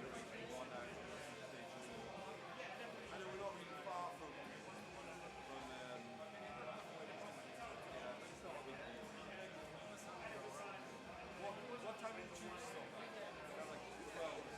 I know we're not really far from what time did you stop? Like 12.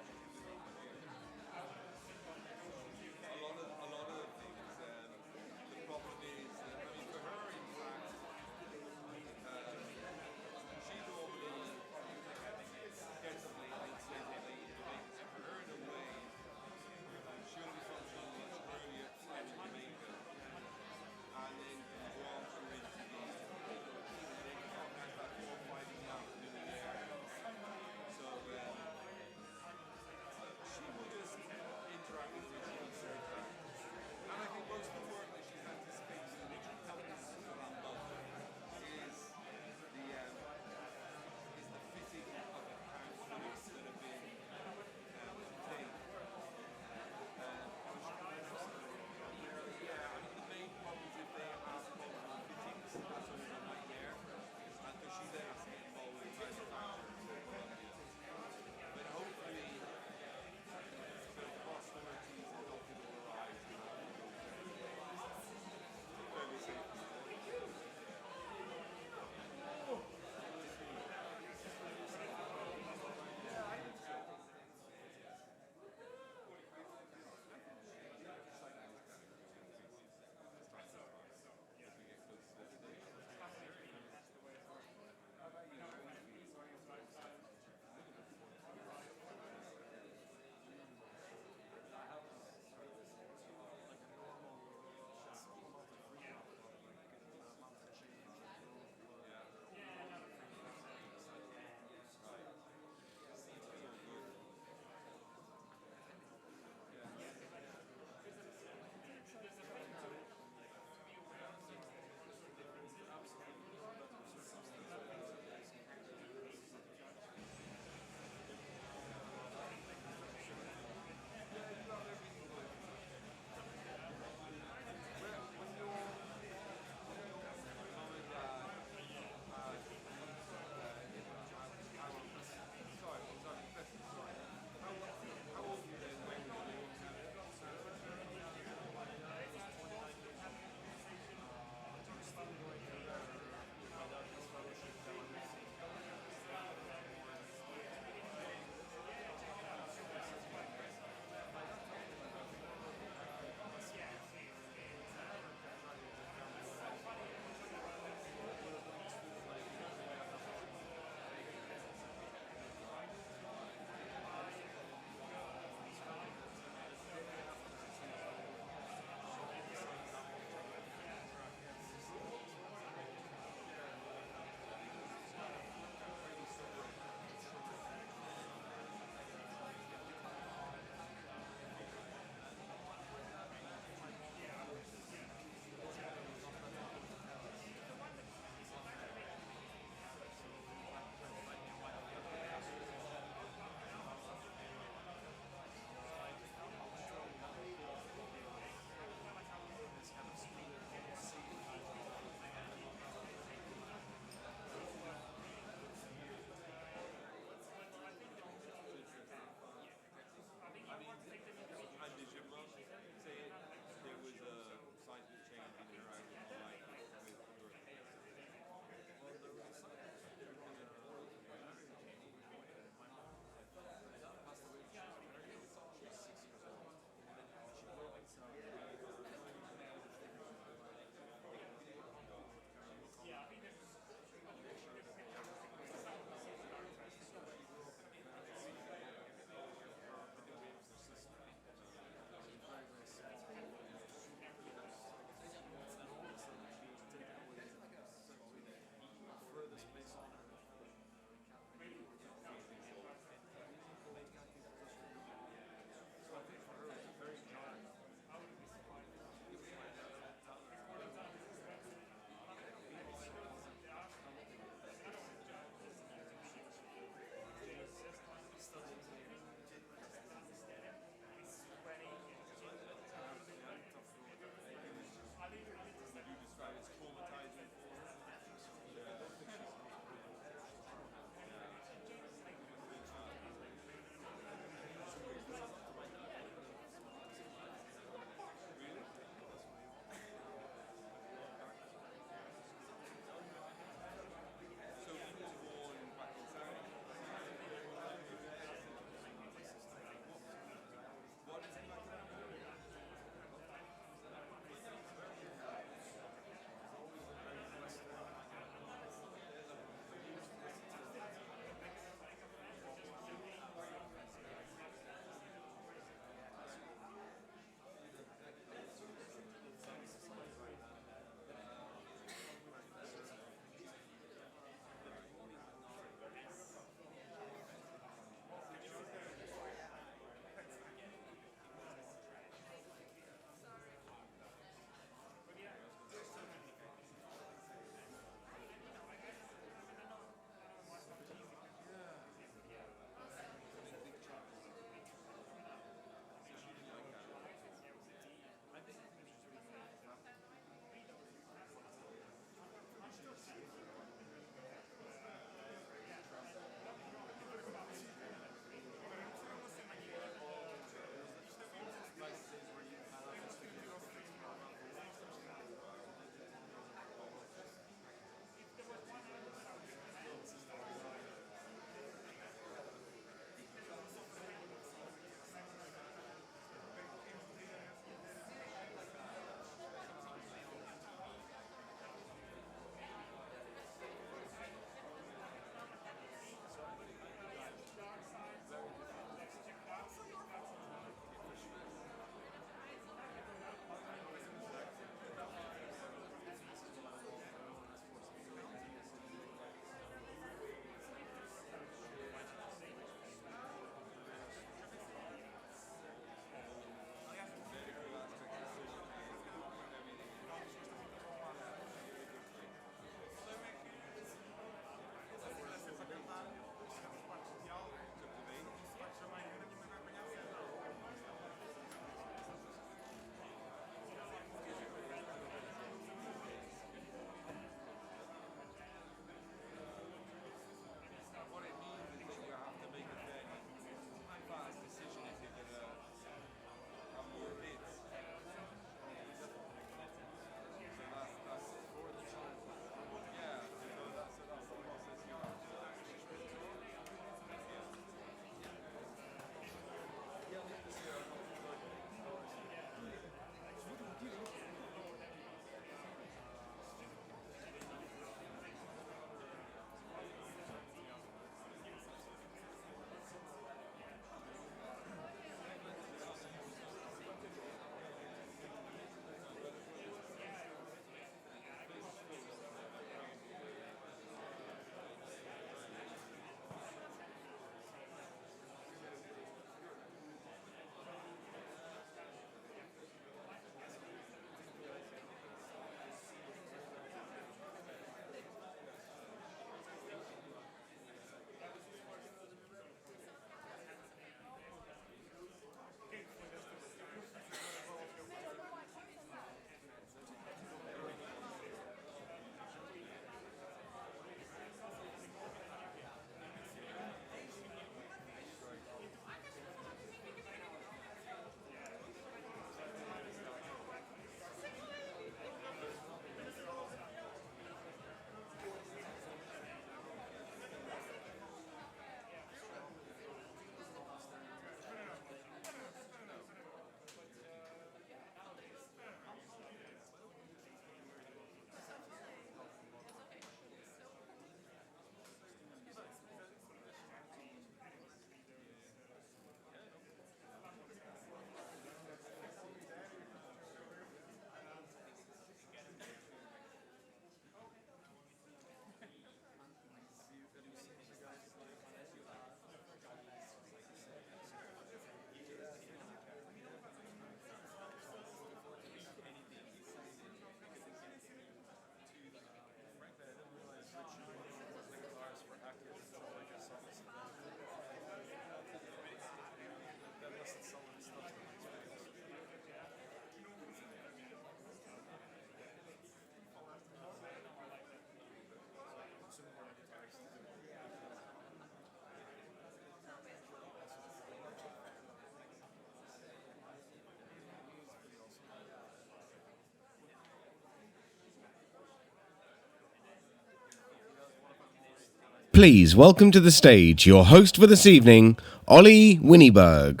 Please welcome to the stage your host for this evening, Ollie Winiberg.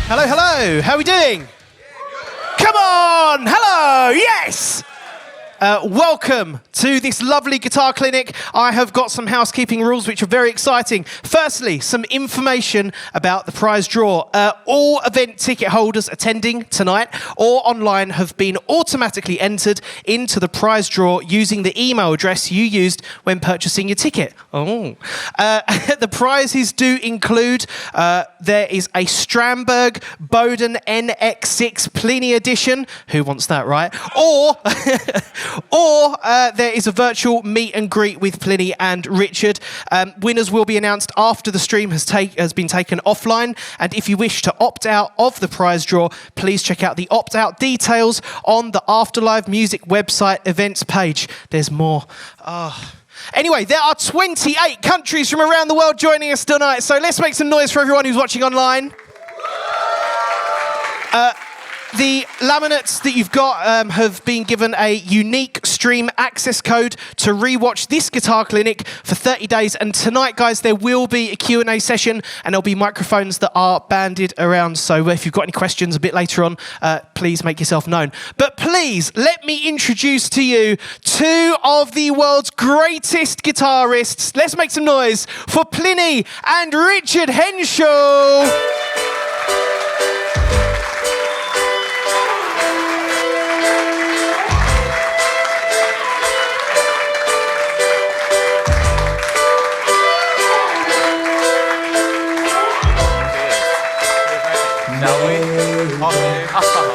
Hello, hello. How are we doing? Come on. Hello. Yes. Welcome to this lovely guitar clinic. I have got some housekeeping rules which are very exciting. Firstly, some information about the prize draw. All event ticket holders attending tonight or online have been automatically entered into the prize draw using the email address you used when purchasing your ticket. The prizes do include, there is a Strandberg Bowden NX6 PLINI edition. Who wants that, right? Or there is a virtual meet and greet with PLINI and Richard. Winners will be announced after the stream has been taken offline. And if you wish to opt out of the prize draw, please check out the opt-out details on the AfterLive music website events page. There's more. Anyway, there are 28 countries from around the world joining us tonight. So let's make some noise for everyone who's watching online. The laminates that you've got have been given a unique stream access code to rewatch this guitar clinic for 30 days. And tonight, guys, there will be a Q&A session and there'll be microphones that are banded around. So if you've got any questions a bit later on, please make yourself known. But please, let me introduce to you two of the world's greatest guitarists. Let's make some noise for PLINI and Richard Henshall.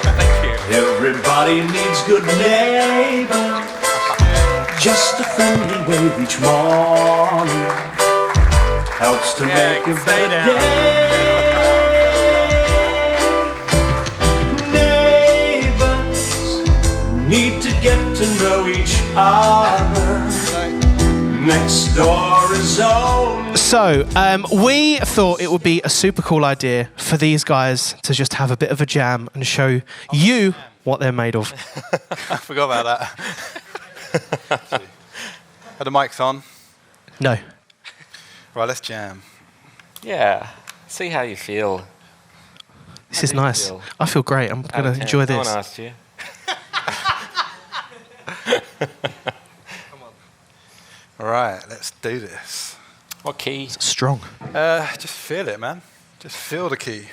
Thank you. Everybody needs good neighbor. Just a friendly wave each morning helps to make a better day. Neighbors need to get to know each other. Next door is only. So, we thought it would be a super cool idea for these guys to just have a bit of a jam and show you what they're made of. I forgot about that. Are the mics on? No. Right, let's jam. Yeah, see how you feel. This is nice. I feel great. I'm going to enjoy this. No one asked you. All right, let's do this. What key? Strong. Just feel it, man. Just feel the key.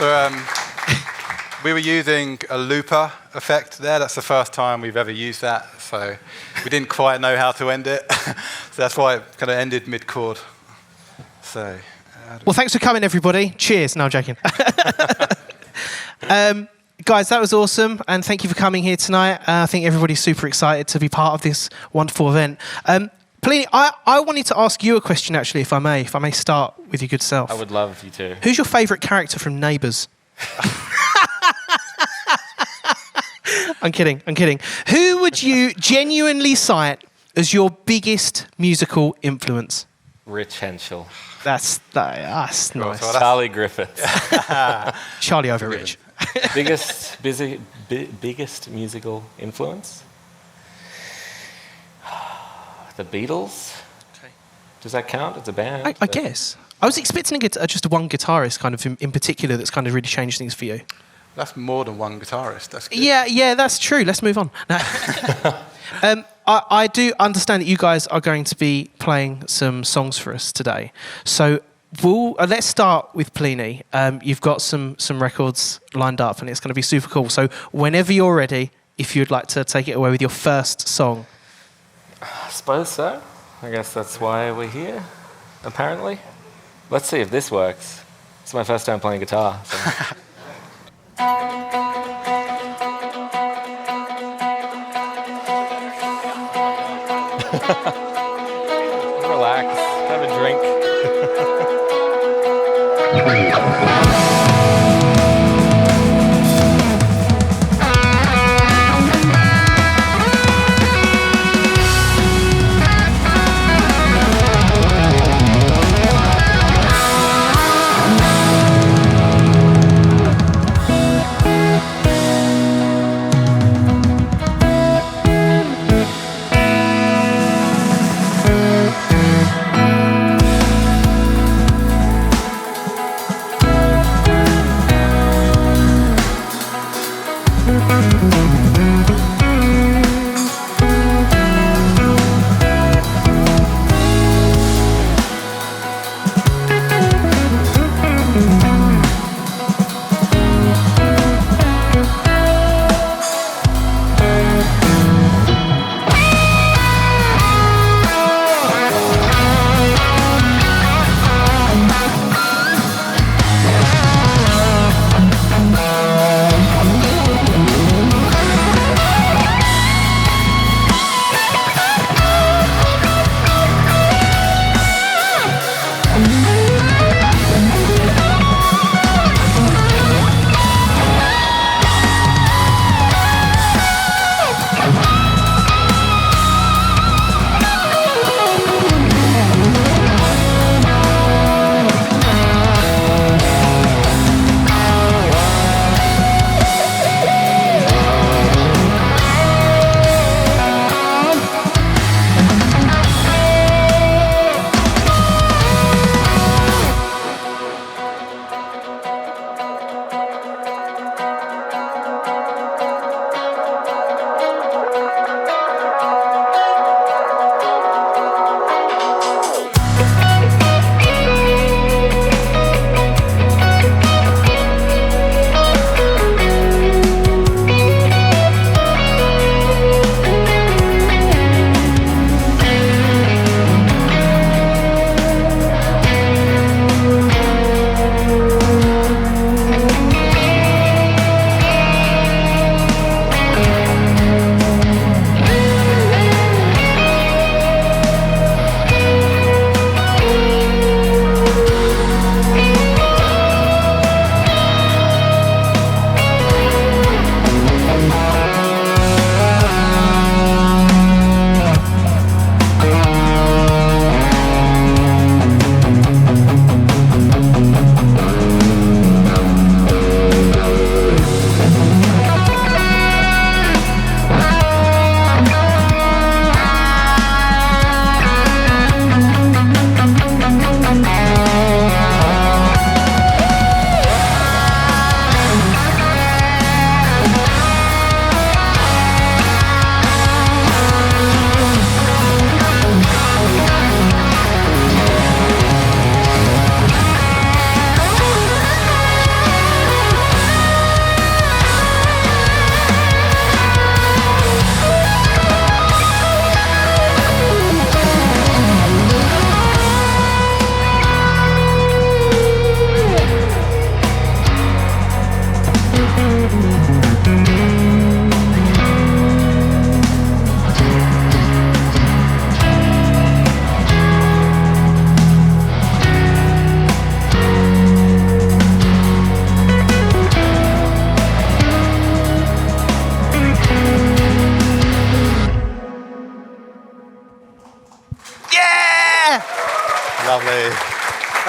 So we were using a looper effect there. That's the first time we've ever used that. So we didn't quite know how to end it. So that's why it kind of ended mid-chord. So. Well, thanks for coming, everybody. Cheers. No, I'm joking. Guys, that was awesome, and thank you for coming here tonight. I think everybody's super excited to be part of this wonderful event. PLINI, I wanted to ask you a question, actually, if I may start with your good self. I would love you to. Who's your favourite character from Neighbours? I'm kidding. Who would you genuinely cite as your biggest musical influence? Rich Henshall. That's nice. Charlie Griffith. Charlie over Rich. biggest musical influence? The Beatles. Okay. Does that count as a band? I guess. I was expecting just one guitarist kind of in particular that's kind of really changed things for you. That's more than one guitarist. That's good. Yeah, that's true. Let's move on. No. I do understand that you guys are going to be playing some songs for us today. So let's start with PLINI. You've got some records lined up, and it's going to be super cool. So whenever you're ready, if you'd like to take it away with your first song. I suppose so. I guess that's why we're here, apparently. Let's see if this works. It's my first time playing guitar. So. Relax, have a drink.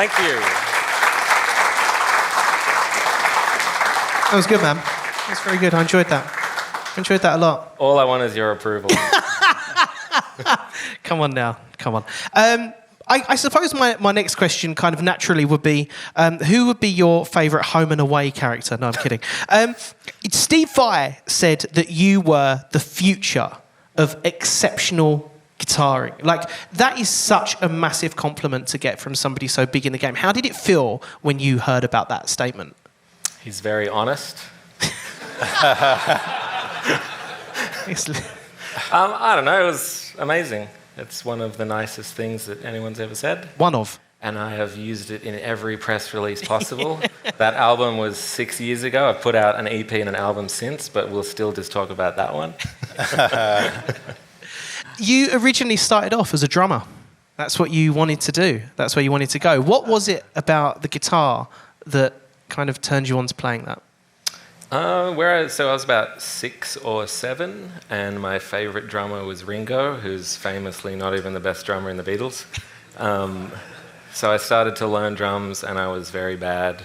Thank you. That was good, man. That was very good. I enjoyed that. I enjoyed that a lot. All I want is your approval. Come on now. Come on. I suppose my next question kind of naturally would be, who would be your favourite home and away character? No, I'm kidding. Steve Vai said that you were the future of exceptional guitaring. Like, that is such a massive compliment to get from somebody so big in the game. How did it feel when you heard about that statement? He's very honest. I don't know, it was amazing. It's one of the nicest things that anyone's ever said. One of. And I have used it in every press release possible. That album was 6 years ago. I've put out an EP and an album since, but we'll still just talk about that one. You originally started off as a drummer. That's what you wanted to do. That's where you wanted to go. What was it about the guitar that kind of turned you on to playing that? So I was about 6 or 7, and my favourite drummer was Ringo, who's famously not even the best drummer in the Beatles. So I started to learn drums, and I was very bad.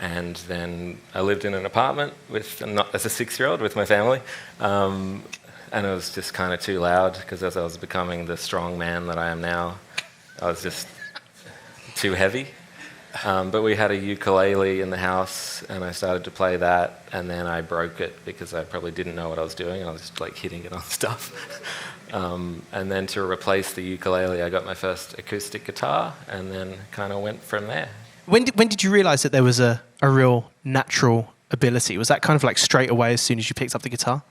And then I lived in an apartment as a 6-year-old with my family, and it was just kind of too loud, because as I was becoming the strong man that I am now, I was just too heavy. But we had a ukulele in the house, and I started to play that, and then I broke it because I probably didn't know what I was doing. I was just like hitting it on stuff. And then to replace the ukulele, I got my first acoustic guitar, and then kind of went from there. When did you realise that there was a real natural ability? Was that kind of like straight away as soon as you picked up the guitar?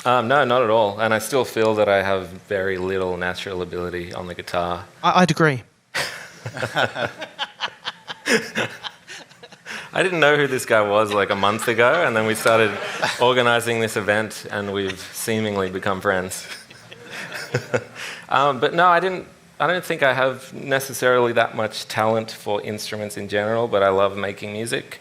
No, not at all. And I still feel that I have very little natural ability on the guitar. I'd agree. I didn't know who this guy was like a month ago, and then we started organising this event, and we've seemingly become friends. But no, I don't think I have necessarily that much talent for instruments in general, but I love making music,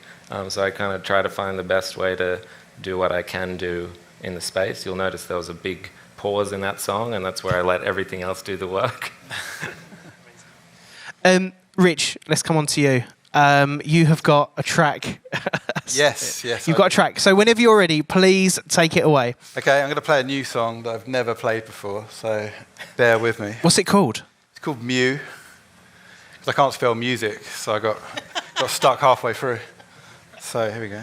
so I kind of try to find the best way to do what I can do in the space. You'll notice there was a big pause in that song, and that's where I let everything else do the work. Rich, let's come on to you. You have got a track. Yes. You've got a track. So whenever you're ready, please take it away. Okay, I'm going to play a new song that I've never played before, so bear with me. What's it called? It's called Mew. 'Cause I can't spell music, so I got stuck halfway through. So here we go.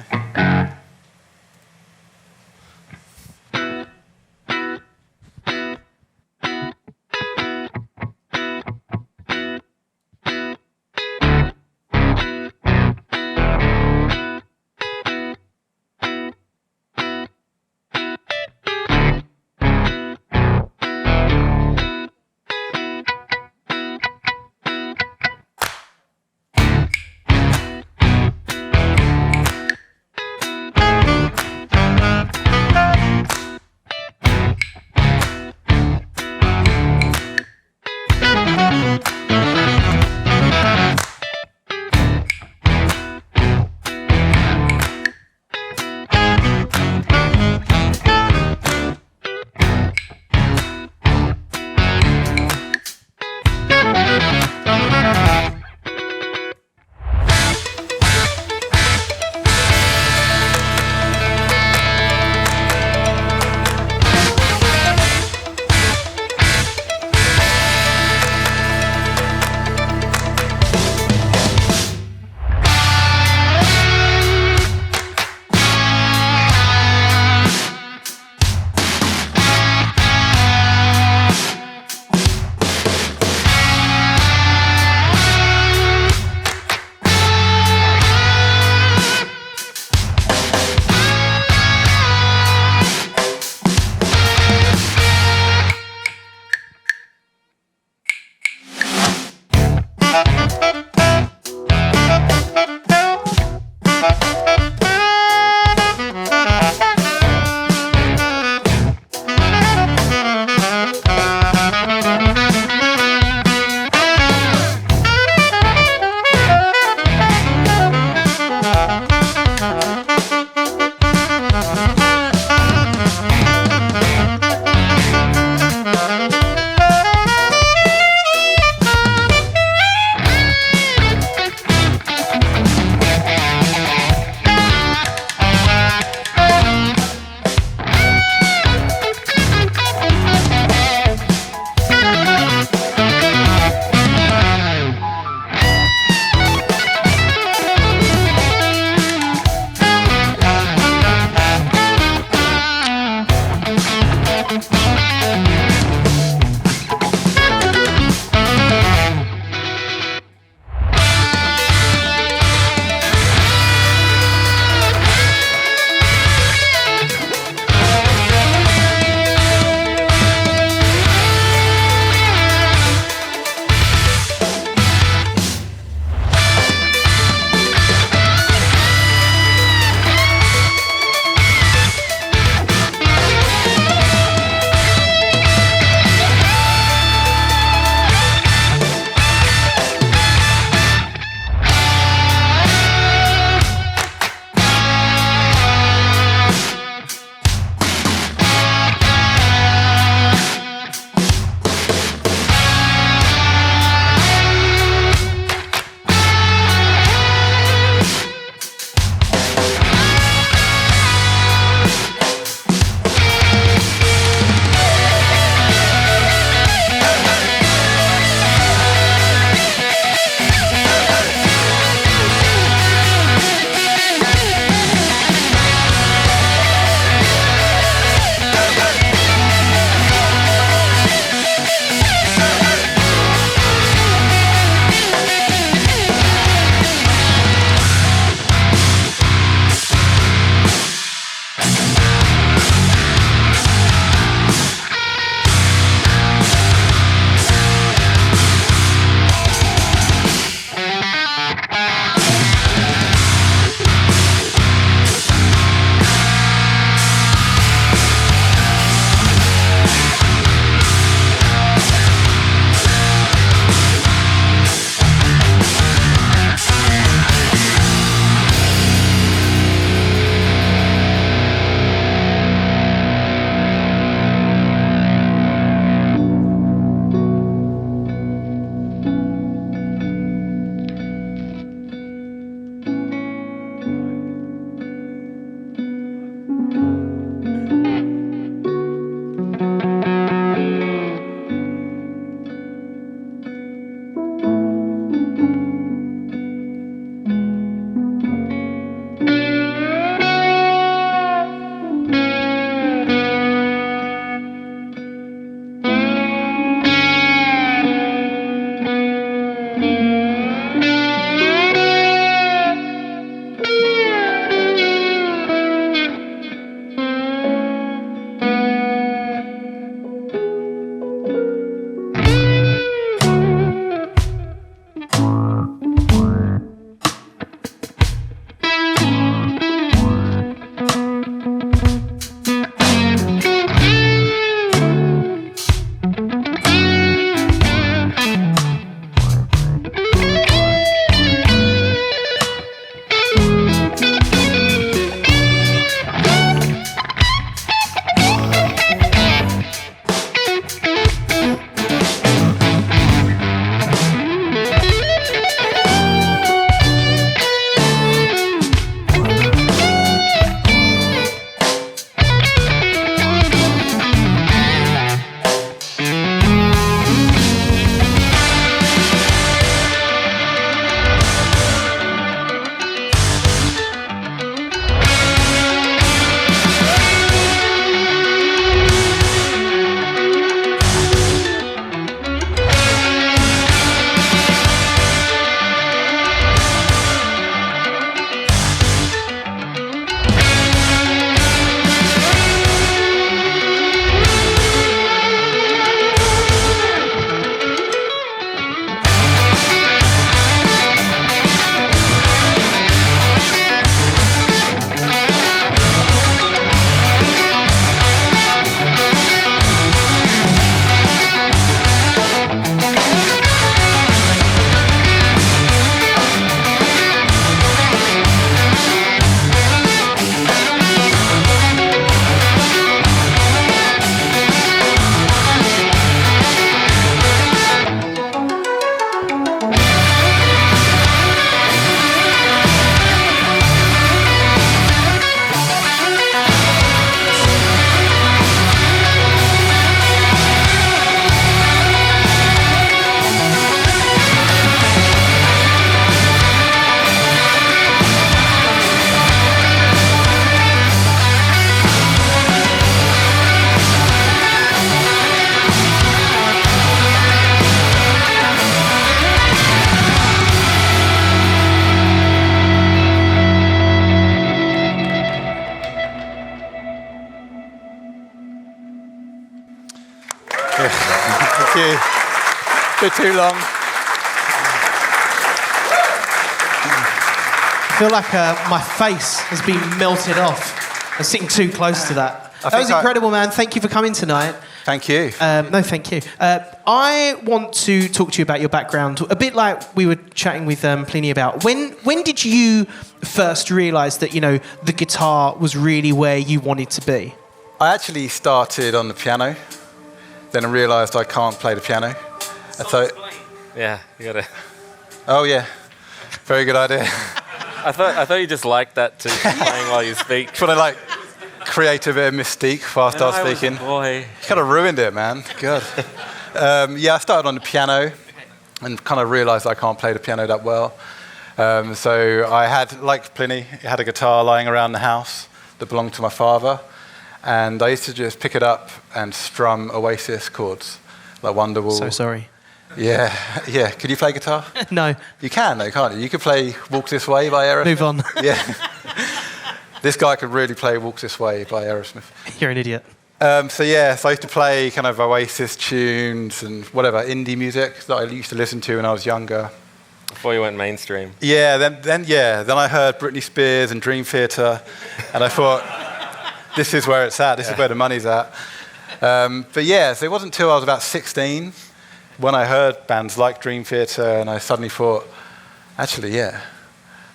Bit too long. I feel like my face has been melted off. I'm sitting too close to that. That was incredible, man. Thank you for coming tonight. Thank you. No, thank you. I want to talk to you about your background, a bit like we were chatting with PLINI about. When did you first realise that, the guitar was really where you wanted to be? I actually started on the piano. Then I realised I can't play the piano. And so, Yeah, you gotta. oh yeah, very good idea. I thought you just liked that to playing while you speak. Trying to like create a bit of mystique whilst I was speaking. Boy. Kind of ruined it, man. Good. I started on the piano and kind of realised I can't play the piano that well. So I had, like PLINI, had a guitar lying around the house that belonged to my father. And I used to just pick it up and strum Oasis chords, like Wonderwall. So sorry. Yeah. Could you play guitar? No. You can, though, can't you? You could play Walk This Way by Aerosmith. Move on. Yeah. This guy could really play Walk This Way by Aerosmith. You're an idiot. So I used to play kind of Oasis tunes and whatever, indie music that I used to listen to when I was younger. Before you went mainstream. Yeah, then I heard Britney Spears and Dream Theater, and I thought, this is where it's at, this is where the money's at. So it wasn't until I was about 16 when I heard bands like Dream Theater, and I suddenly thought, actually,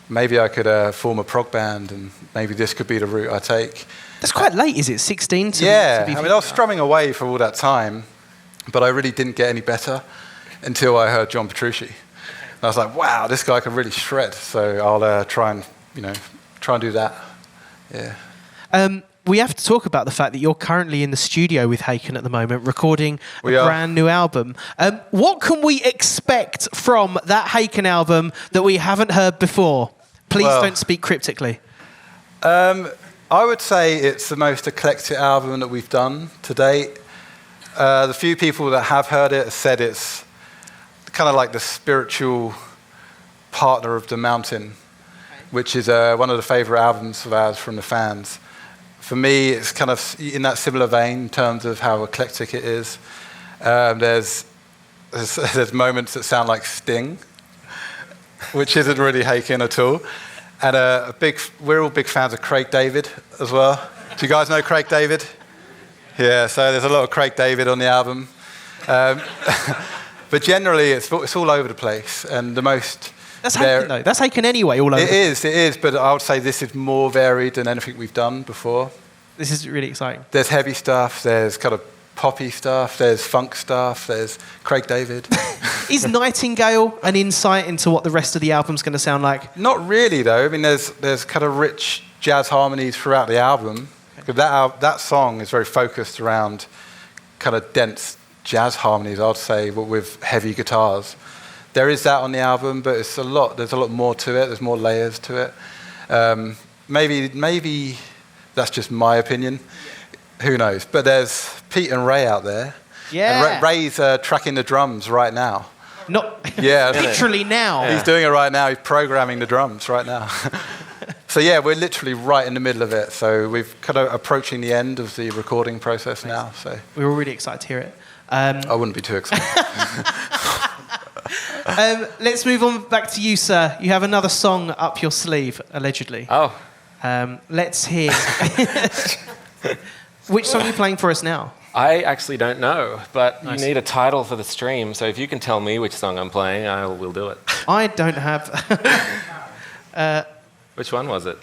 maybe I could form a prog band, and maybe this could be the route I take. That's quite late, is it? 16 to Yeah, be I was strumming away for all that time, but I really didn't get any better until I heard John Petrucci. And I was like, wow, this guy can really shred, so I'll try and do that. Yeah. We have to talk about the fact that you're currently in the studio with Haken at the moment, recording a brand new album. What can we expect from that Haken album that we haven't heard before? Please don't speak cryptically. I would say it's the most eclectic album that we've done to date. The few people that have heard it have said it's kind of like the spiritual partner of The Mountain, which is one of the favourite albums of ours from the fans. For me, it's kind of in that similar vein in terms of how eclectic it is. There's moments that sound like Sting, which isn't really Haken at all. And we're all big fans of Craig David as well. Do you guys know Craig David? Yeah, so there's a lot of Craig David on the album. But generally, it's all over the place. And the most... That's Haken, though. That's Haken anyway, all over. It is, but I would say this is more varied than anything we've done before. This is really exciting. There's heavy stuff, there's kind of poppy stuff, there's funk stuff, there's Craig David. Is Nightingale an insight into what the rest of the album's going to sound like? Not really, though. I mean, there's kind of rich jazz harmonies throughout the album. Okay. That song is very focused around kind of dense jazz harmonies, I'd say, but with heavy guitars. There is that on the album, but there's a lot more to it. There's more layers to it. Maybe that's just my opinion. Who knows? But there's Pete and Ray out there. Yeah. And Ray's tracking the drums right now. Literally now. Yeah. He's doing it right now. He's programming the drums right now. So we're literally right in the middle of it. So we're kind of approaching the end of the recording process now. So we're all really excited to hear it. I wouldn't be too excited. Let's move on back to you, sir. You have another song up your sleeve, allegedly. Oh. Let's hear. Which song are you playing for us now? I actually don't know, but Nice. You need a title for the stream, so if you can tell me which song I'm playing, we'll do it. I don't have... Which one was it?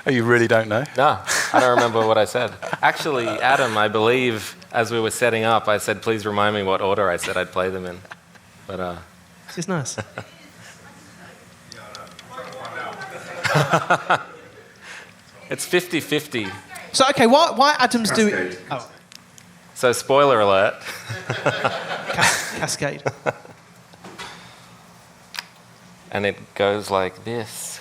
Oh, you really don't know? No, I don't remember what I said. Actually, Adam, I believe, as we were setting up, I said, please remind me what order I said I'd play them in. But, This is nice. It's 50-50. So, okay, why Adam's doing... Oh, So, spoiler alert. Cascade. And it goes like this.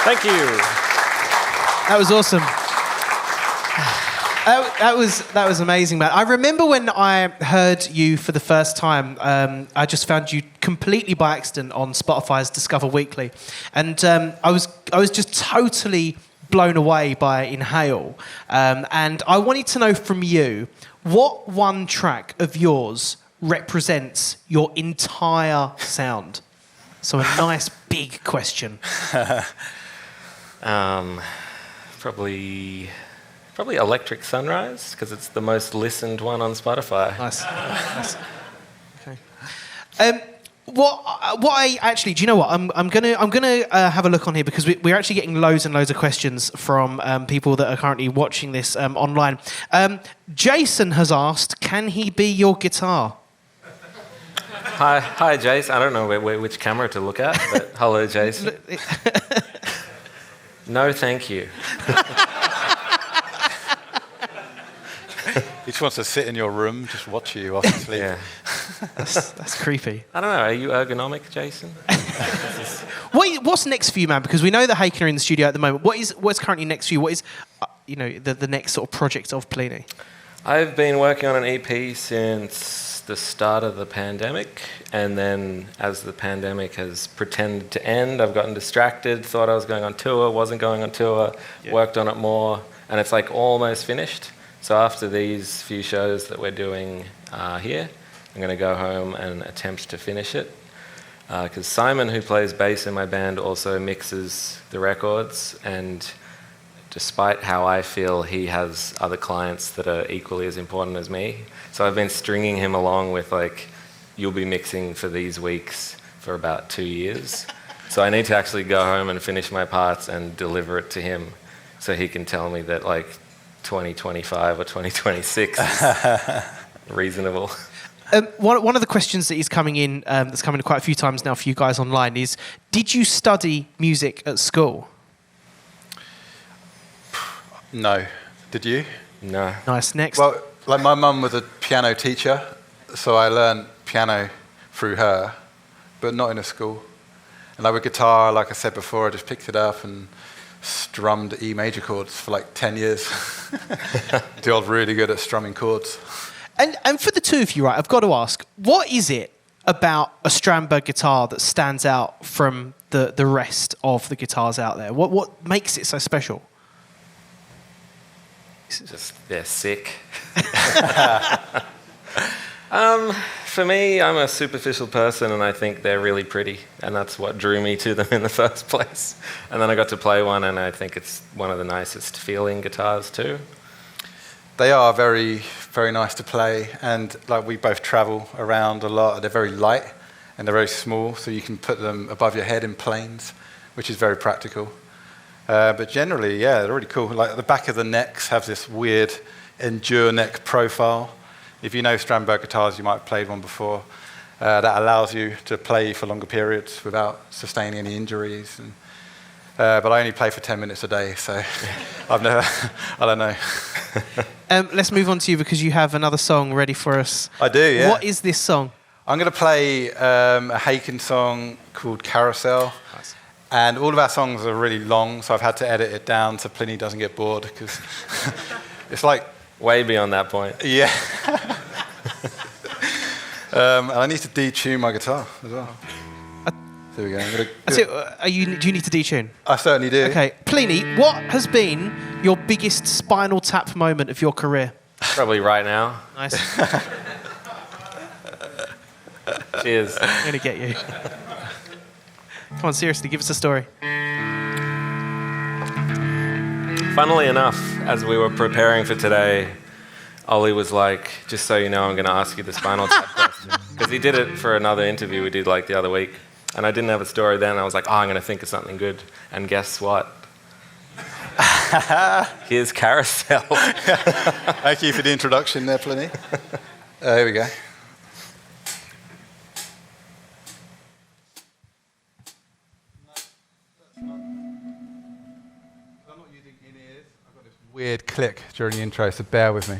Thank you. That was awesome. That was amazing, man. I remember when I heard you for the first time. I just found you completely by accident on Spotify's Discover Weekly, and I was just totally blown away by Inhale. And I wanted to know from you, what one track of yours represents your entire sound? So a nice big question. Probably Electric Sunrise, because it's the most listened one on Spotify. Nice. Okay. What I actually, do you know what? I'm gonna have a look on here, because we're actually getting loads and loads of questions from people that are currently watching this online. Jason has asked, can he be your guitar? Hi, Jason. I don't know which camera to look at, but hello, Jason. No, thank you. He just wants to sit in your room, just watch you while you sleep. Yeah. That's creepy. I don't know. Are you ergonomic, Jason? What's next for you, man? Because we know that Haken are in the studio at the moment. What's currently next for you? What is, the next sort of project of PLINI? I've been working on an EP since the start of the pandemic, and then as the pandemic has pretended to end, I've gotten distracted, thought I was going on tour, wasn't going on tour, worked on it more, and it's like almost finished. So after these few shows that we're doing here, I'm going to go home and attempt to finish it. Because Simon, who plays bass in my band, also mixes the records, and despite how I feel, he has other clients that are equally as important as me. So I've been stringing him along with, like, you'll be mixing for these weeks for about 2 years. So I need to actually go home and finish my parts and deliver it to him, so he can tell me that, like, 2025 or 2026 is reasonable. One of the questions that is coming in, that's coming in quite a few times now for you guys online, is, did you study music at school? No. Did you? No. Nice. Next. Well, like, my mum was a piano teacher, so I learned piano through her, but not in a school. And like with guitar, like I said before, I just picked it up and strummed E major chords for like 10 years. I was really good at strumming chords. And for the two of you, right, I've got to ask, what is it about a Strandberg guitar that stands out from the rest of the guitars out there? What makes it so special? Just, they're sick. For me, I'm a superficial person, and I think they're really pretty, and that's what drew me to them in the first place. And then I got to play one, and I think it's one of the nicest feeling guitars too. They are very, very nice to play, and like, we both travel around a lot. They're very light, and they're very small, so you can put them above your head in planes, which is very practical. But generally, yeah, they're really cool. Like, the back of the necks have this weird endure neck profile. If you know Strandberg guitars, you might have played one before. That allows you to play for longer periods without sustaining any injuries. And, but I only play for 10 minutes a day, so I don't know. Let's move on to you, because you have another song ready for us. I do, yeah. What is this song? I'm going to play a Haken song called Carousel. Nice. And all of our songs are really long, so I've had to edit it down so PLINI doesn't get bored, because it's like... Way beyond that point. Yeah. And I need to detune my guitar as well. There we go. Do you need to detune? I certainly do. Okay. PLINI, what has been your biggest Spinal Tap moment of your career? Probably right now. Nice. Cheers. I'm going to get you. Come on, seriously, give us a story. Funnily enough, as we were preparing for today, Ollie was like, just so you know, I'm going to ask you the Spinal Tap question. Because he did it for another interview we did like the other week. And I didn't have a story then. I was like, I'm going to think of something good. And guess what? Here's Carousel. Thank you for the introduction there, PLINI. Here we go. Weird click during the intro, so bear with me.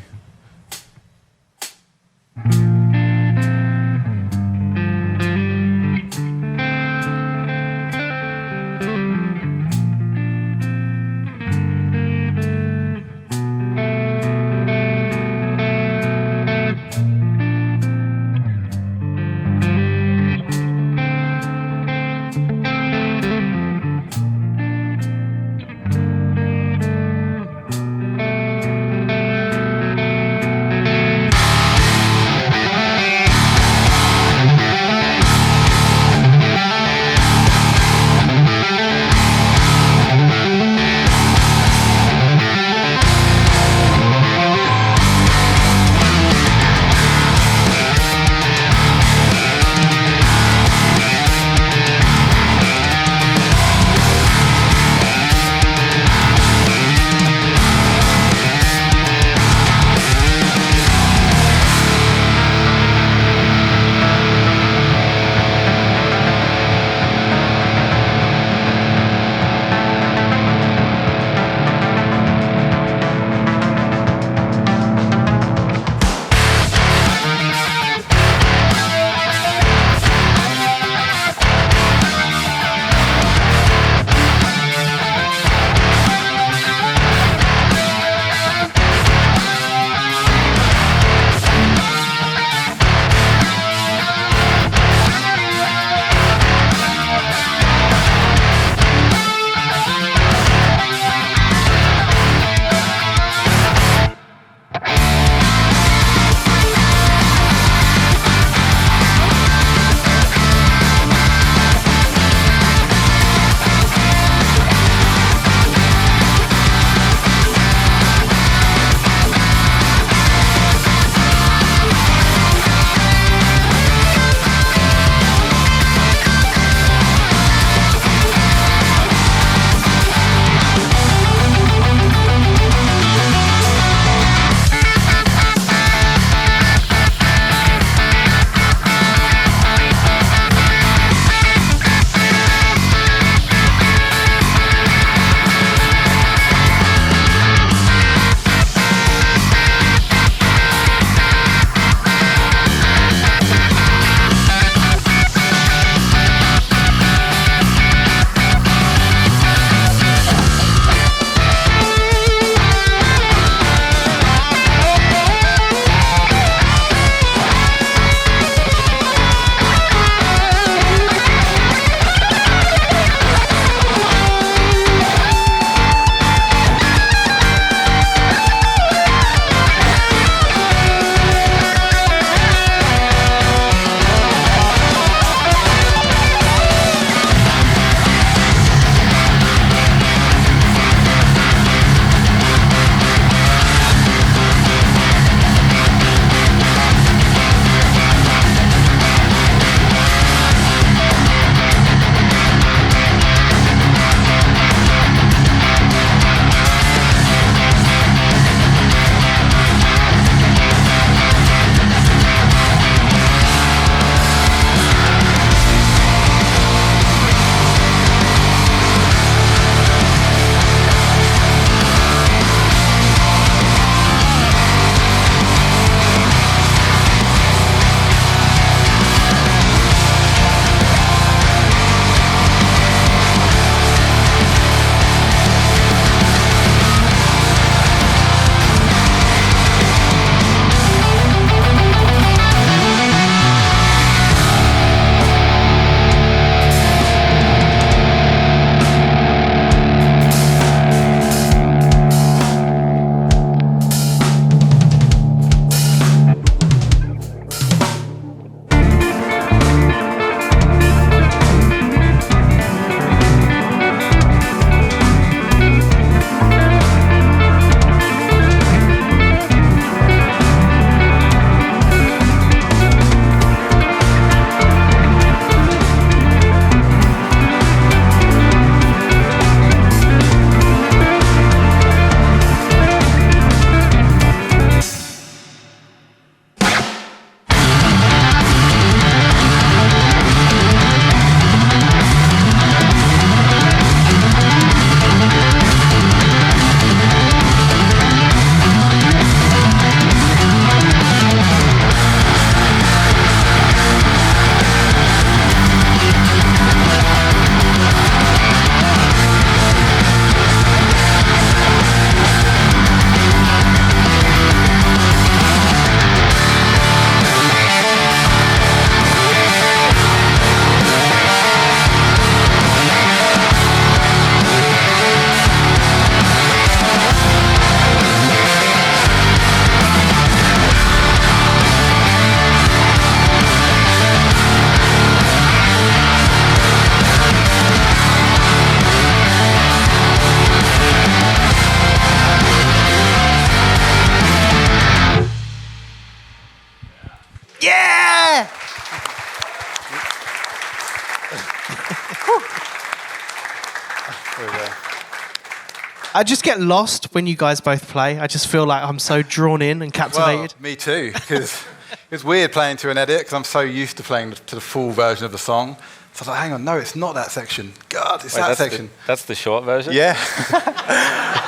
I just get lost when you guys both play. I just feel like I'm so drawn in and captivated. Well, me too, because it's weird playing to an edit, because I'm so used to playing to the full version of the song. So I was like, hang on, no, it's not that section. God, it's that section. That's the short version? Yeah.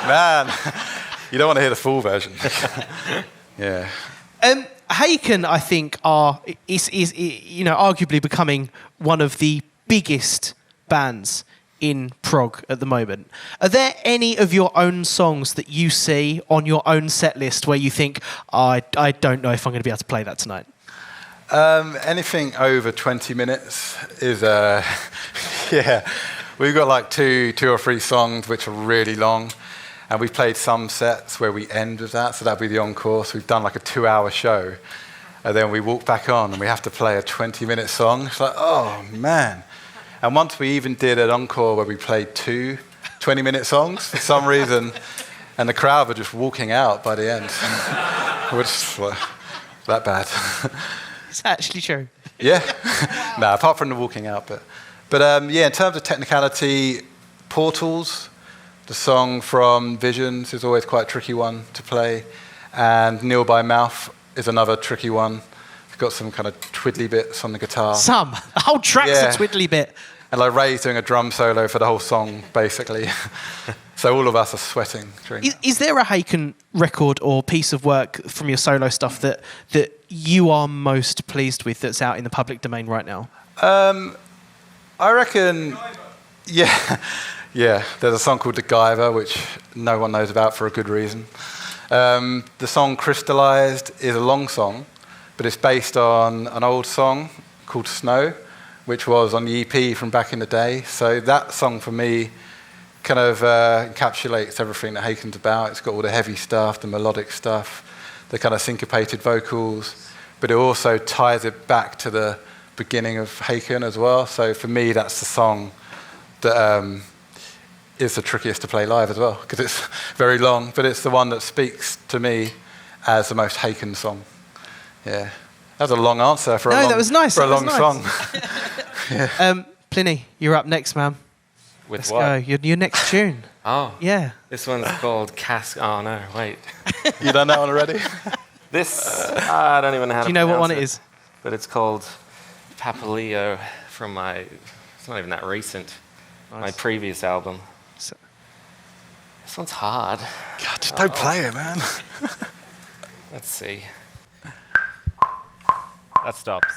Man, you don't want to hear the full version. Yeah. Haken, I think, is arguably becoming one of the biggest bands in prog at the moment. Are there any of your own songs that you see on your own set list where you think, I don't know if I'm going to be able to play that tonight? Anything over 20 minutes is, yeah. We've got like two or three songs which are really long, and we've played some sets where we end with that, so that'll be the encore. So we've done like a 2-hour show, and then we walk back on and we have to play a 20-minute song. It's like, oh man. And once we even did an encore where we played 2 20-minute songs for some reason, and the crowd were just walking out by the end. We're just like, that bad. It's actually true. Yeah. No, apart from the walking out. But yeah, in terms of technicality, Portals, the song from Visions, is always quite a tricky one to play. And Kneel by Mouth is another tricky one. It's got some kind of twiddly bits on the guitar. The whole track's a twiddly bit. And like Ray's doing a drum solo for the whole song, basically. So all of us are sweating during that. Is there a Haken record or piece of work from your solo stuff that you are most pleased with that's out in the public domain right now? I reckon, yeah. There's a song called The Guyver, which no one knows about for a good reason. The song Crystallized is a long song, but it's based on an old song called Snow, which was on the EP from back in the day. So that song for me kind of encapsulates everything that Haken's about. It's got all the heavy stuff, the melodic stuff, the kind of syncopated vocals, but it also ties it back to the beginning of Haken as well. So for me, that's the song that is the trickiest to play live as well, because it's very long, but it's the one that speaks to me as the most Haken song. Yeah. That was a long answer for that was nice. For a long song. Yeah. PLINI, you're up next, man. Let's go. Your next tune. Oh. Yeah. This one's called Cascade. Oh, no, wait. You done that one already? I don't even know how to pronounce it. Do you know what one it is? But it's called Papelillo from it's not even that recent, my previous album. This one's hard. God, just don't play it, man. Let's see. That stops.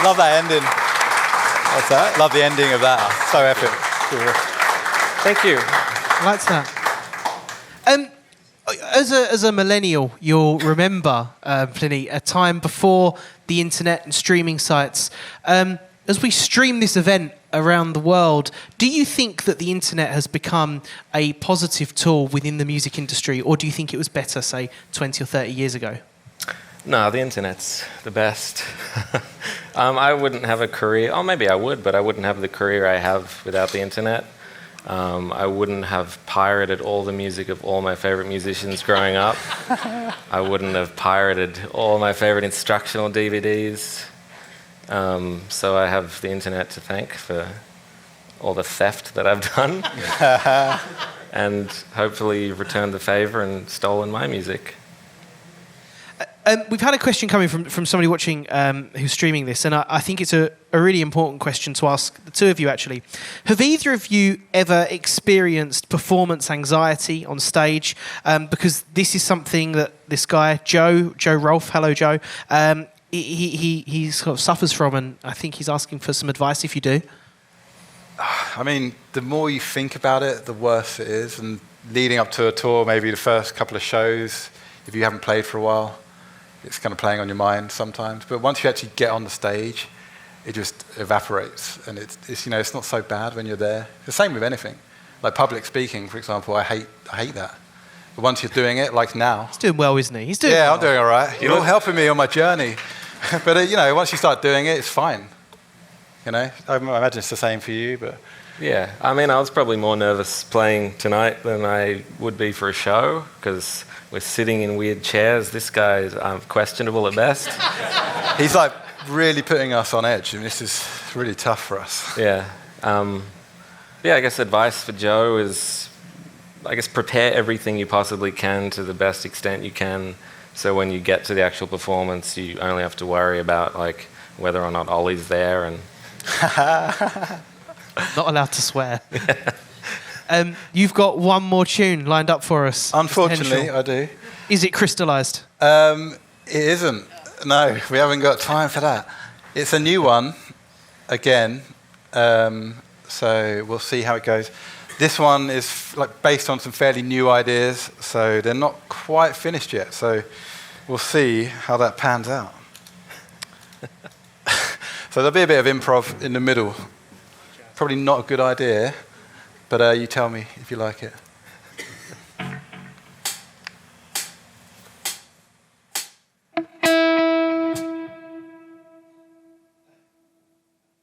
Love that ending. What's that? Love the ending of that. So epic. Cool. Thank you. I like that. As a millennial, you'll remember, PLINI, a time before the internet and streaming sites. As we stream this event around the world, do you think that the internet has become a positive tool within the music industry, or do you think it was better, say, 20 or 30 years ago? No, the internet's the best. I wouldn't have a career, or maybe I would, but I wouldn't have the career I have without the internet. I wouldn't have pirated all the music of all my favorite musicians growing up. I wouldn't have pirated all my favorite instructional DVDs. So I have the internet to thank for all the theft that I've done. And hopefully returned the favor and stolen my music. We've had a question coming from somebody watching who's streaming this, and I think it's a really important question to ask the two of you, actually. Have either of you ever experienced performance anxiety on stage? Because this is something that this guy, Joe Rolfe, hello Joe, he sort of suffers from, and I think he's asking for some advice if you do. I mean, the more you think about it, the worse it is. And leading up to a tour, maybe the first couple of shows, if you haven't played for a while, it's kind of playing on your mind sometimes. But once you actually get on the stage, it just evaporates. And it's it's not so bad when you're there. The same with anything. Like public speaking, for example, I hate that. But once you're doing it, like now. He's doing well, isn't he? He's doing well. I'm doing all right. You're all helping me on my journey. But, once you start doing it, it's fine. I imagine it's the same for you, but... Yeah, I mean, I was probably more nervous playing tonight than I would be for a show, because we're sitting in weird chairs. This guy is questionable at best. He's like really putting us on edge, and this is really tough for us. Yeah. I guess advice for Joe is, prepare everything you possibly can to the best extent you can, so when you get to the actual performance, you only have to worry about whether or not Ollie's there and... Not allowed to swear. You've got one more tune lined up for us. Unfortunately, I do. Is it crystallised? It isn't. No, we haven't got time for that. It's a new one, again, so we'll see how it goes. This one is based on some fairly new ideas, so they're not quite finished yet, so we'll see how that pans out. So there'll be a bit of improv in the middle. Probably not a good idea, but you tell me if you like it.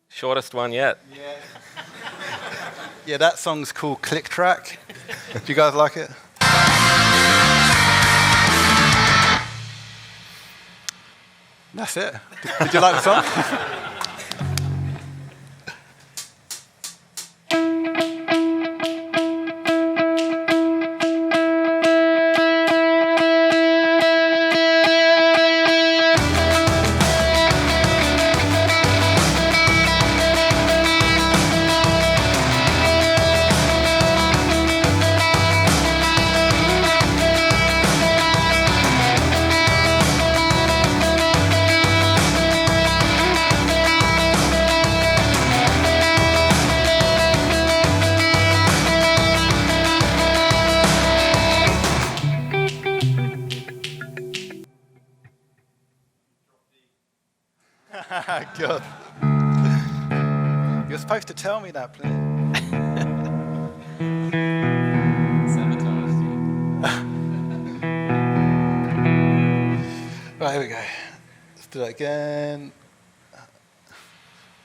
Shortest one yet. Yeah, that song's called Click Track. Do you guys like it? That's it. Did you like the song? God. You're supposed to tell me that, please. Right, here we go. Let's do that again.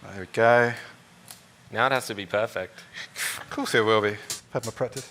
Right, here we go. Now it has to be perfect. Of course it will be. I've had my practice.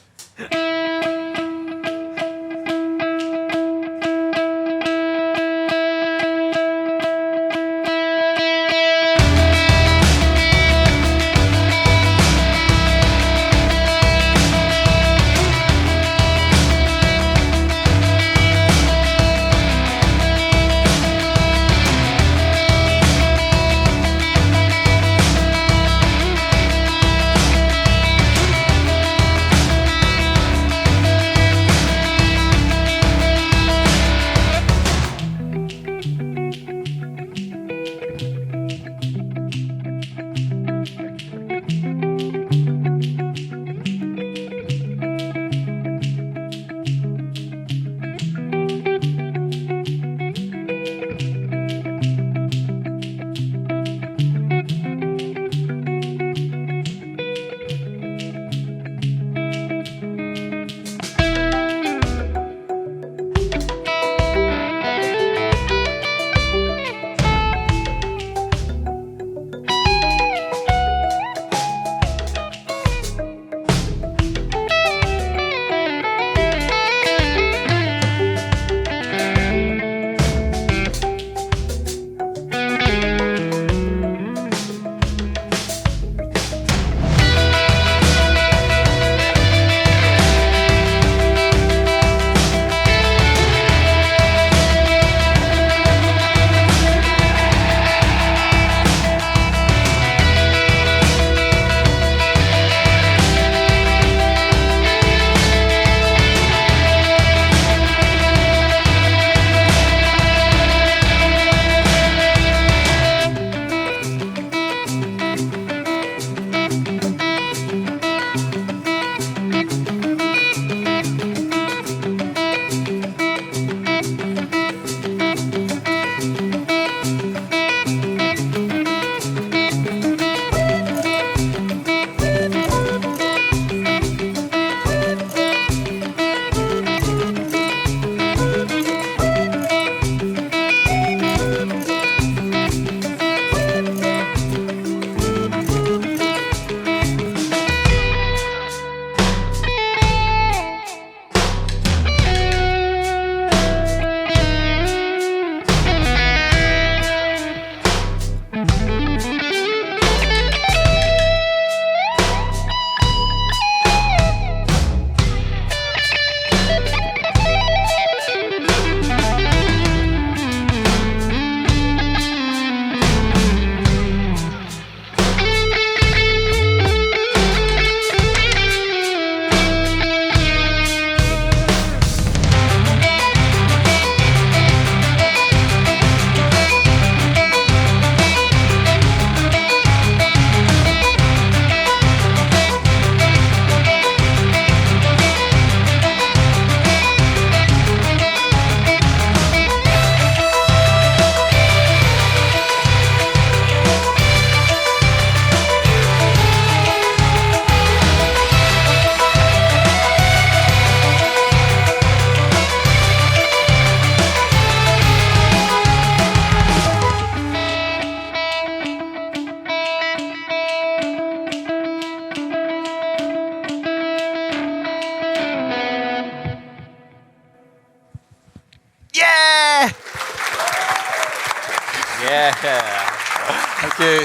Yeah.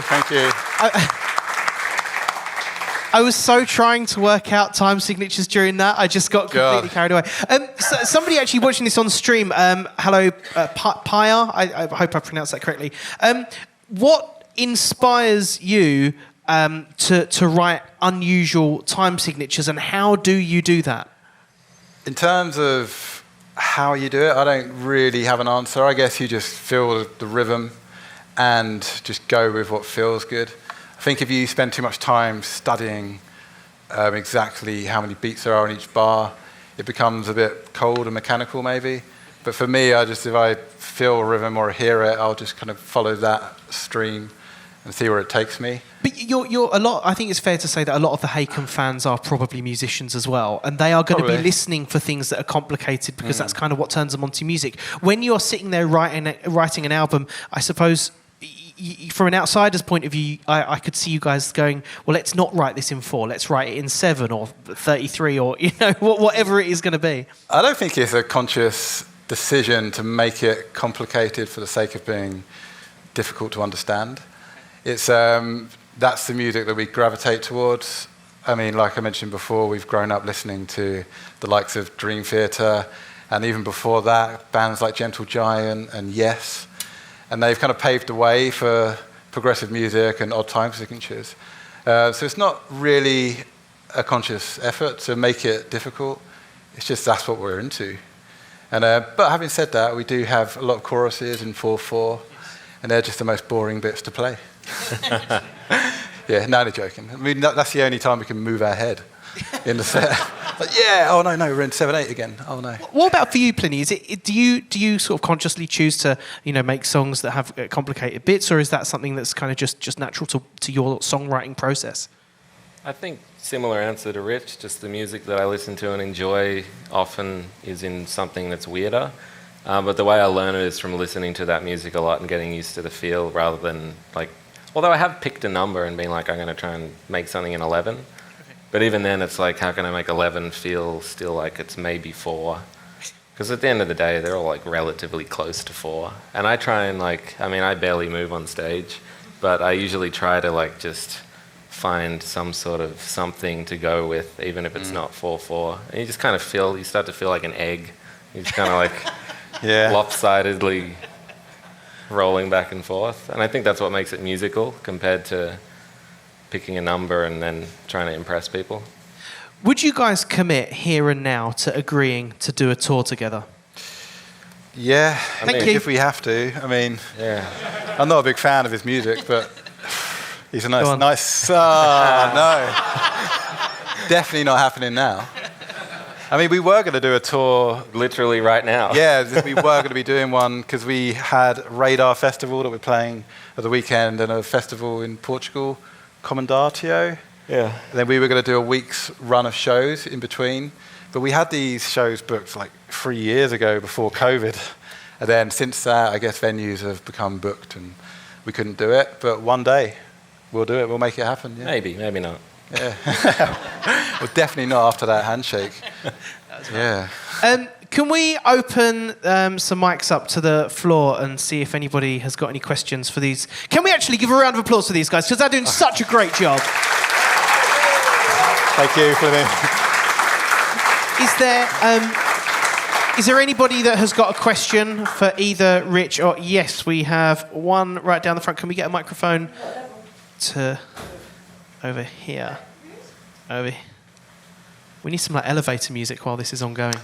Thank you. I was so trying to work out time signatures during that, I just got completely carried away. So somebody actually watching this on stream, hello, Paya, I hope I pronounced that correctly. What inspires you to write unusual time signatures, and how do you do that? In terms of how you do it, I don't really have an answer. I guess you just feel the rhythm and just go with what feels good. I think if you spend too much time studying exactly how many beats there are in each bar, it becomes a bit cold and mechanical maybe. But for me, if I feel a rhythm or hear it, I'll just kind of follow that stream and see where it takes me. But you're a lot. I think it's fair to say that a lot of the Haken fans are probably musicians as well, and they are going to be listening for things that are complicated because that's kind of what turns them onto music. When you're sitting there writing an album, I suppose, from an outsider's point of view, I could see you guys going, well, let's not write this in 4, let's write it in 7 or 33 or whatever it is going to be. I don't think it's a conscious decision to make it complicated for the sake of being difficult to understand. It's that's the music that we gravitate towards. I mean, like I mentioned before, we've grown up listening to the likes of Dream Theater, and even before that, bands like Gentle Giant and Yes. And they've kind of paved the way for progressive music and odd time signatures. So it's not really a conscious effort to make it difficult. It's just that's what we're into. And but having said that, we do have a lot of choruses in 4/4, and they're just the most boring bits to play. Yeah, no, only joking. I mean, that's the only time we can move our head in the set. Like, yeah, oh no, we're in 7/8 again. Oh no. What about for you, PLINI? Do you sort of consciously choose to make songs that have complicated bits, or is that something that's kind of just natural to your songwriting process? I think similar answer to Rich. Just the music that I listen to and enjoy often is in something that's weirder. But the way I learn it is from listening to that music a lot and getting used to the feel, rather than although I have picked a number and been like, I'm going to try and make something in 11. But even then, it's like, how can I make 11 feel still like it's maybe 4? Because at the end of the day, they're all relatively close to 4. And I try and I barely move on stage, but I usually try to just find some sort of something to go with, even if it's not 4/4. And you just kind of you start to feel like an egg. You just kind of lopsidedly rolling back and forth. And I think that's what makes it musical compared to picking a number and then trying to impress people. Would you guys commit here and now to agreeing to do a tour together? Yeah, Thank you. If we have to. I mean, Yeah. I'm not a big fan of his music, but he's a nice... no. Definitely not happening now. I mean, we were going to do a tour... Literally right now. Yeah, we were going to be doing one because we had Radar Festival that we're playing at the weekend and a festival in Portugal, Comendatio. Yeah. And then we were going to do a week's run of shows in between. But we had these shows booked 3 years ago before COVID. And then since that, I guess venues have become booked and we couldn't do it. But one day, we'll do it. We'll make it happen. Yeah. Maybe not. Yeah. Well, definitely not after that handshake. Yeah. Can we open some mics up to the floor and see if anybody has got any questions for these? Can we actually give a round of applause for these guys? Because they're doing such a great job. Thank you, PLINI. Is there anybody that has got a question for either Rich or... Yes, we have one right down the front. Can we get a microphone to... over here? We need some elevator music while this is ongoing.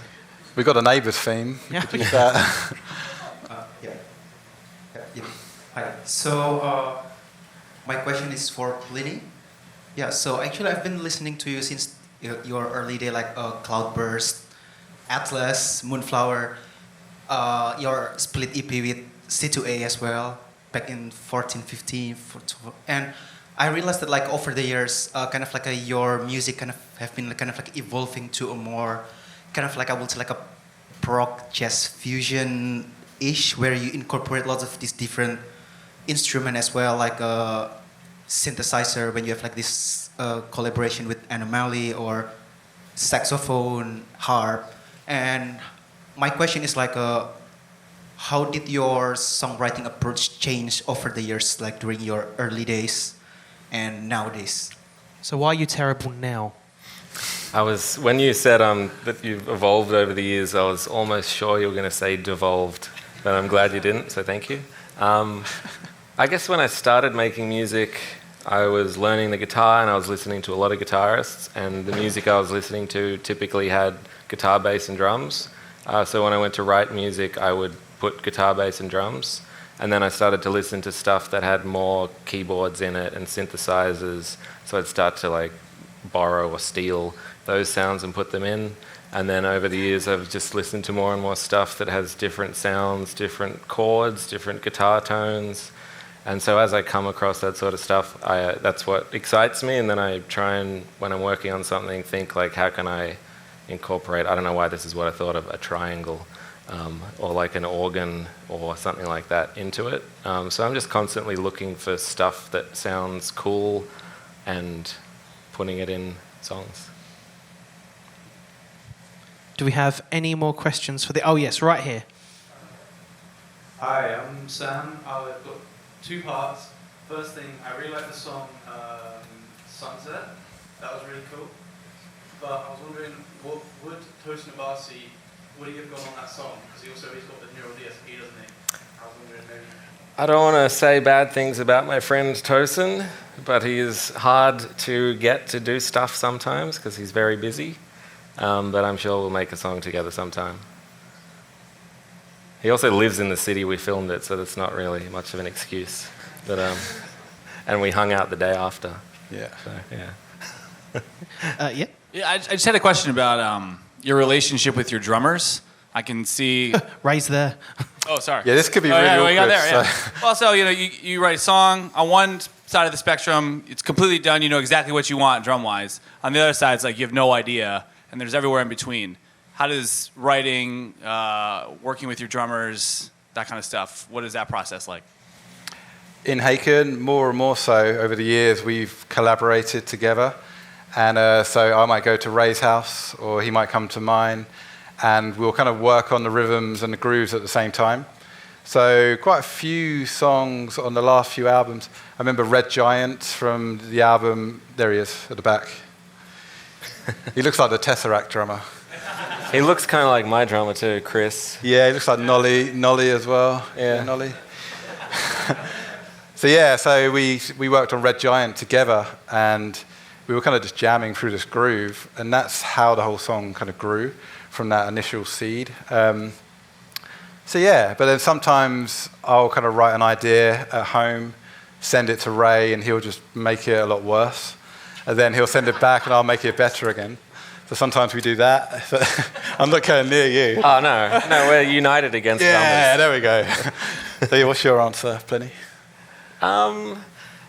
We've got a Neighbours theme. Yeah. Could use that. Hi. So my question is for PLINI. Yeah. So actually, I've been listening to you since your early day, Cloudburst, Atlas, Moonflower, your split EP with C2A as well, back in 14, 15, and I realized that over the years, your music have been evolving to a more I would say a prog jazz fusion-ish, where you incorporate lots of these different instruments as well, like a synthesizer when you have this collaboration with Anomaly, or saxophone, harp. And my question is how did your songwriting approach change over the years, like during your early days and nowadays? So why are you terrible now? When you said that you've evolved over the years, I was almost sure you were going to say devolved, but I'm glad you didn't, so thank you. I guess when I started making music, I was learning the guitar and I was listening to a lot of guitarists, and the music I was listening to typically had guitar, bass and drums. So when I went to write music, I would put guitar, bass and drums, and then I started to listen to stuff that had more keyboards in it and synthesizers, so I'd start to like borrow or steal those sounds and put them in. And then over the years I've just listened to more and more stuff that has different sounds, different chords, different guitar tones. And so as I come across that sort of stuff, that's what excites me. And then I try and, when I'm working on something, think like, how can I incorporate, I don't know why this is what I thought of, a triangle or like an organ or something like that into it. So I'm just constantly looking for stuff that sounds cool and putting it in songs. Do we have any more questions for the... Oh, yes, right here. Hi, I'm Sam. I've got two parts. First thing, I really like the song Sunset. That was really cool. But I was wondering, what would Tosin Abasi, would he have gone on that song? Because he's got the neural DSP, doesn't he? I was wondering maybe... I don't want to say bad things about my friend Tosin, but he is hard to get to do stuff sometimes because he's very busy. But I'm sure we'll make a song together sometime. He also lives in the city we filmed it, so that's not really much of an excuse. But and we hung out the day after. Yeah. So, yeah. Yeah. Yeah, I just had a question about your relationship with your drummers. I can see... Ray's there. Oh, sorry. Yeah, this could be really well, you got awkward. there, yeah. Well, so, you write a song. On one side of the spectrum, it's completely done. You know exactly what you want drum-wise. On the other side, it's like you have no idea, and there's everywhere in between. How does writing, working with your drummers, that kind of stuff, what is that process like? In Haken, more and more so over the years, we've collaborated together. And so I might go to Ray's house, or he might come to mine, and we'll kind of work on the rhythms and the grooves at the same time. So quite a few songs on the last few albums. I remember Red Giant from the album, there he is at the back. He looks like the Tesseract drummer. He looks kind of like my drummer too, Chris. Yeah, he looks like Nolly as well. Yeah. Nolly. So we worked on Red Giant together, and we were kind of just jamming through this groove, and that's how the whole song kind of grew from that initial seed. But then sometimes I'll kind of write an idea at home, send it to Ray, and he'll just make it a lot worse. And then he'll send it back, and I'll make it better again. So sometimes we do that. I'm not kind of near you. Oh, no, we're united against drummers. Yeah, there we go. So what's your answer, PLINI?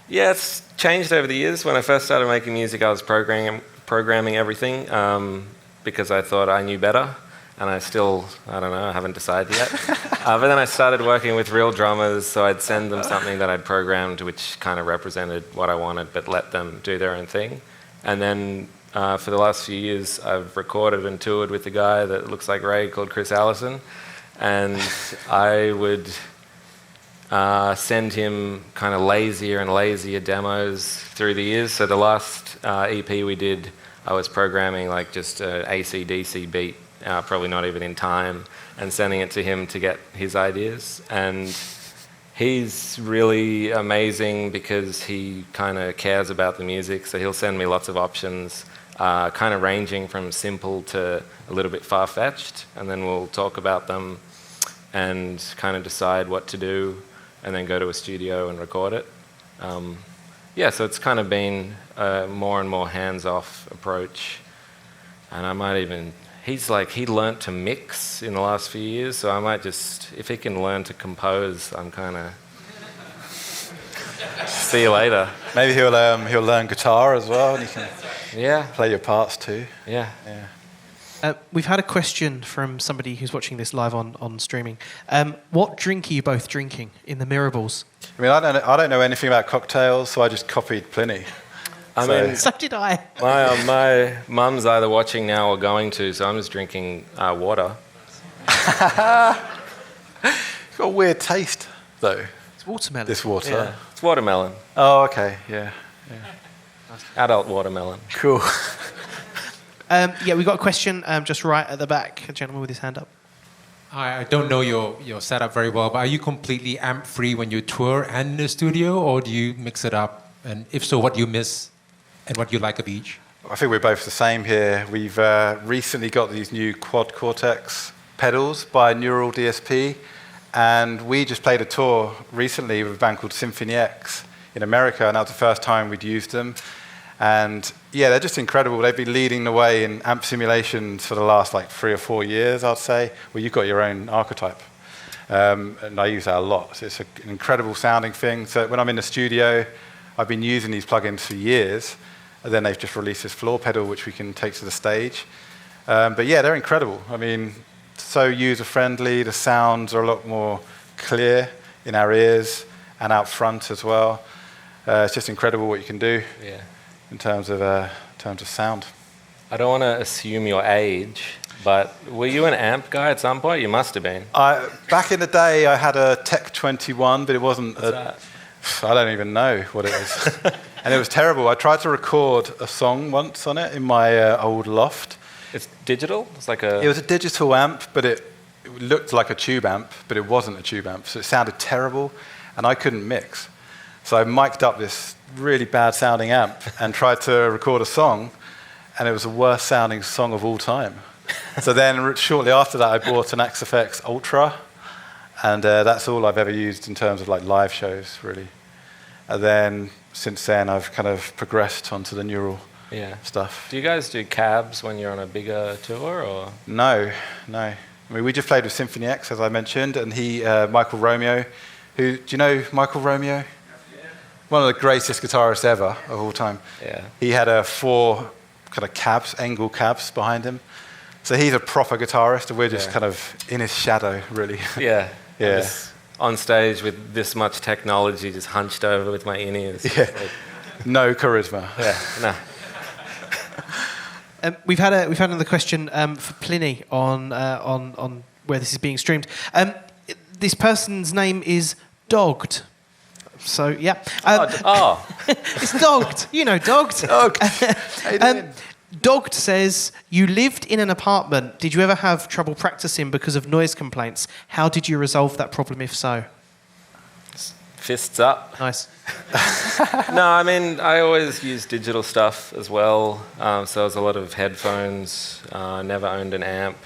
Yeah, it's changed over the years. When I first started making music, I was programming everything because I thought I knew better. And I don't know, I haven't decided yet. But then I started working with real drummers, so I'd send them something that I'd programmed which kind of represented what I wanted, but let them do their own thing. And then for the last few years, I've recorded and toured with a guy that looks like Ray called Chris Allison. And I would send him kind of lazier and lazier demos through the years. So the last EP we did, I was programming like just an AC/DC beat, probably not even in time, and sending it to him to get his ideas. And he's really amazing because he kind of cares about the music, so he'll send me lots of options, kind of ranging from simple to a little bit far-fetched, and then we'll talk about them and kind of decide what to do, and then go to a studio and record it. So it's kind of been a more and more hands-off approach, and I might even... he learnt to mix in the last few years, so I might just, if he can learn to compose, I'm kind of... See you later. Maybe he'll learn guitar as well, and you can play your parts too. Yeah. We've had a question from somebody who's watching this live on streaming. What drink are you both drinking in the Mirables? I mean, I don't know anything about cocktails, so I just copied PLINI. So did I. My mum's either watching now or going to, so I'm just drinking water. It's got a weird taste, though, It's watermelon. this water. Yeah. It's watermelon. Oh, okay, yeah. Adult watermelon. Cool. Yeah, we got a question just right at the back. A gentleman with his hand up. I don't know your setup very well, but are you completely amp-free when you tour and in the studio, or do you mix it up? And if so, what do you miss and what you like of each? I think we're both the same here. We've recently got these new quad cortex pedals by Neural DSP, and we just played a tour recently with a band called Symphony X in America, and that was the first time we'd used them. And yeah, they're just incredible. They've been leading the way in amp simulations for the last like 3 or 4 years, I'd say. Well, you've got your own archetype. And I use that a lot. So it's an incredible sounding thing. So when I'm in the studio, I've been using these plugins for years. And then they've just released this floor pedal, which we can take to the stage. But yeah, they're incredible. I mean, so user-friendly. The sounds are a lot more clear in our ears and out front as well. It's just incredible what you can do. Yeah. In terms of sound. I don't want to assume your age, but were you an amp guy at some point? You must have been. Back in the day, I had a Tech 21, but it wasn't. What's that? I don't even know what it is. And it was terrible. I tried to record a song once on it in my old loft. It's digital? It's like It was a digital amp, but it looked like a tube amp, but it wasn't a tube amp. So it sounded terrible, and I couldn't mix. So I mic'd up this really bad sounding amp and tried to record a song, and it was the worst sounding song of all time. So then shortly after that I bought an XFX Ultra, and that's all I've ever used in terms of like live shows really. And then since then I've kind of progressed onto the neural stuff. Do you guys do cabs when you're on a bigger tour, or? No. I mean, we just played with Symphony X, as I mentioned, and Michael Romeo, do you know Michael Romeo? One of the greatest guitarists ever of all time. Yeah. He had 4 kind of cabs, Engel cabs behind him. So he's a proper guitarist, and we're just kind of in his shadow, really. Yeah. Yeah. Just on stage with this much technology, just hunched over with my in-ears. Yeah. No charisma. Yeah. No. We've had another question for PLINI on where this is being streamed. This person's name is Dogged. So yeah, it's Dogged. You know, Dogged. Dogged. How you doing? Dogged says you lived in an apartment. Did you ever have trouble practicing because of noise complaints? How did you resolve that problem, if so? Fists up. Nice. No, I mean, I always use digital stuff as well. So there's a lot of headphones. Never owned an amp.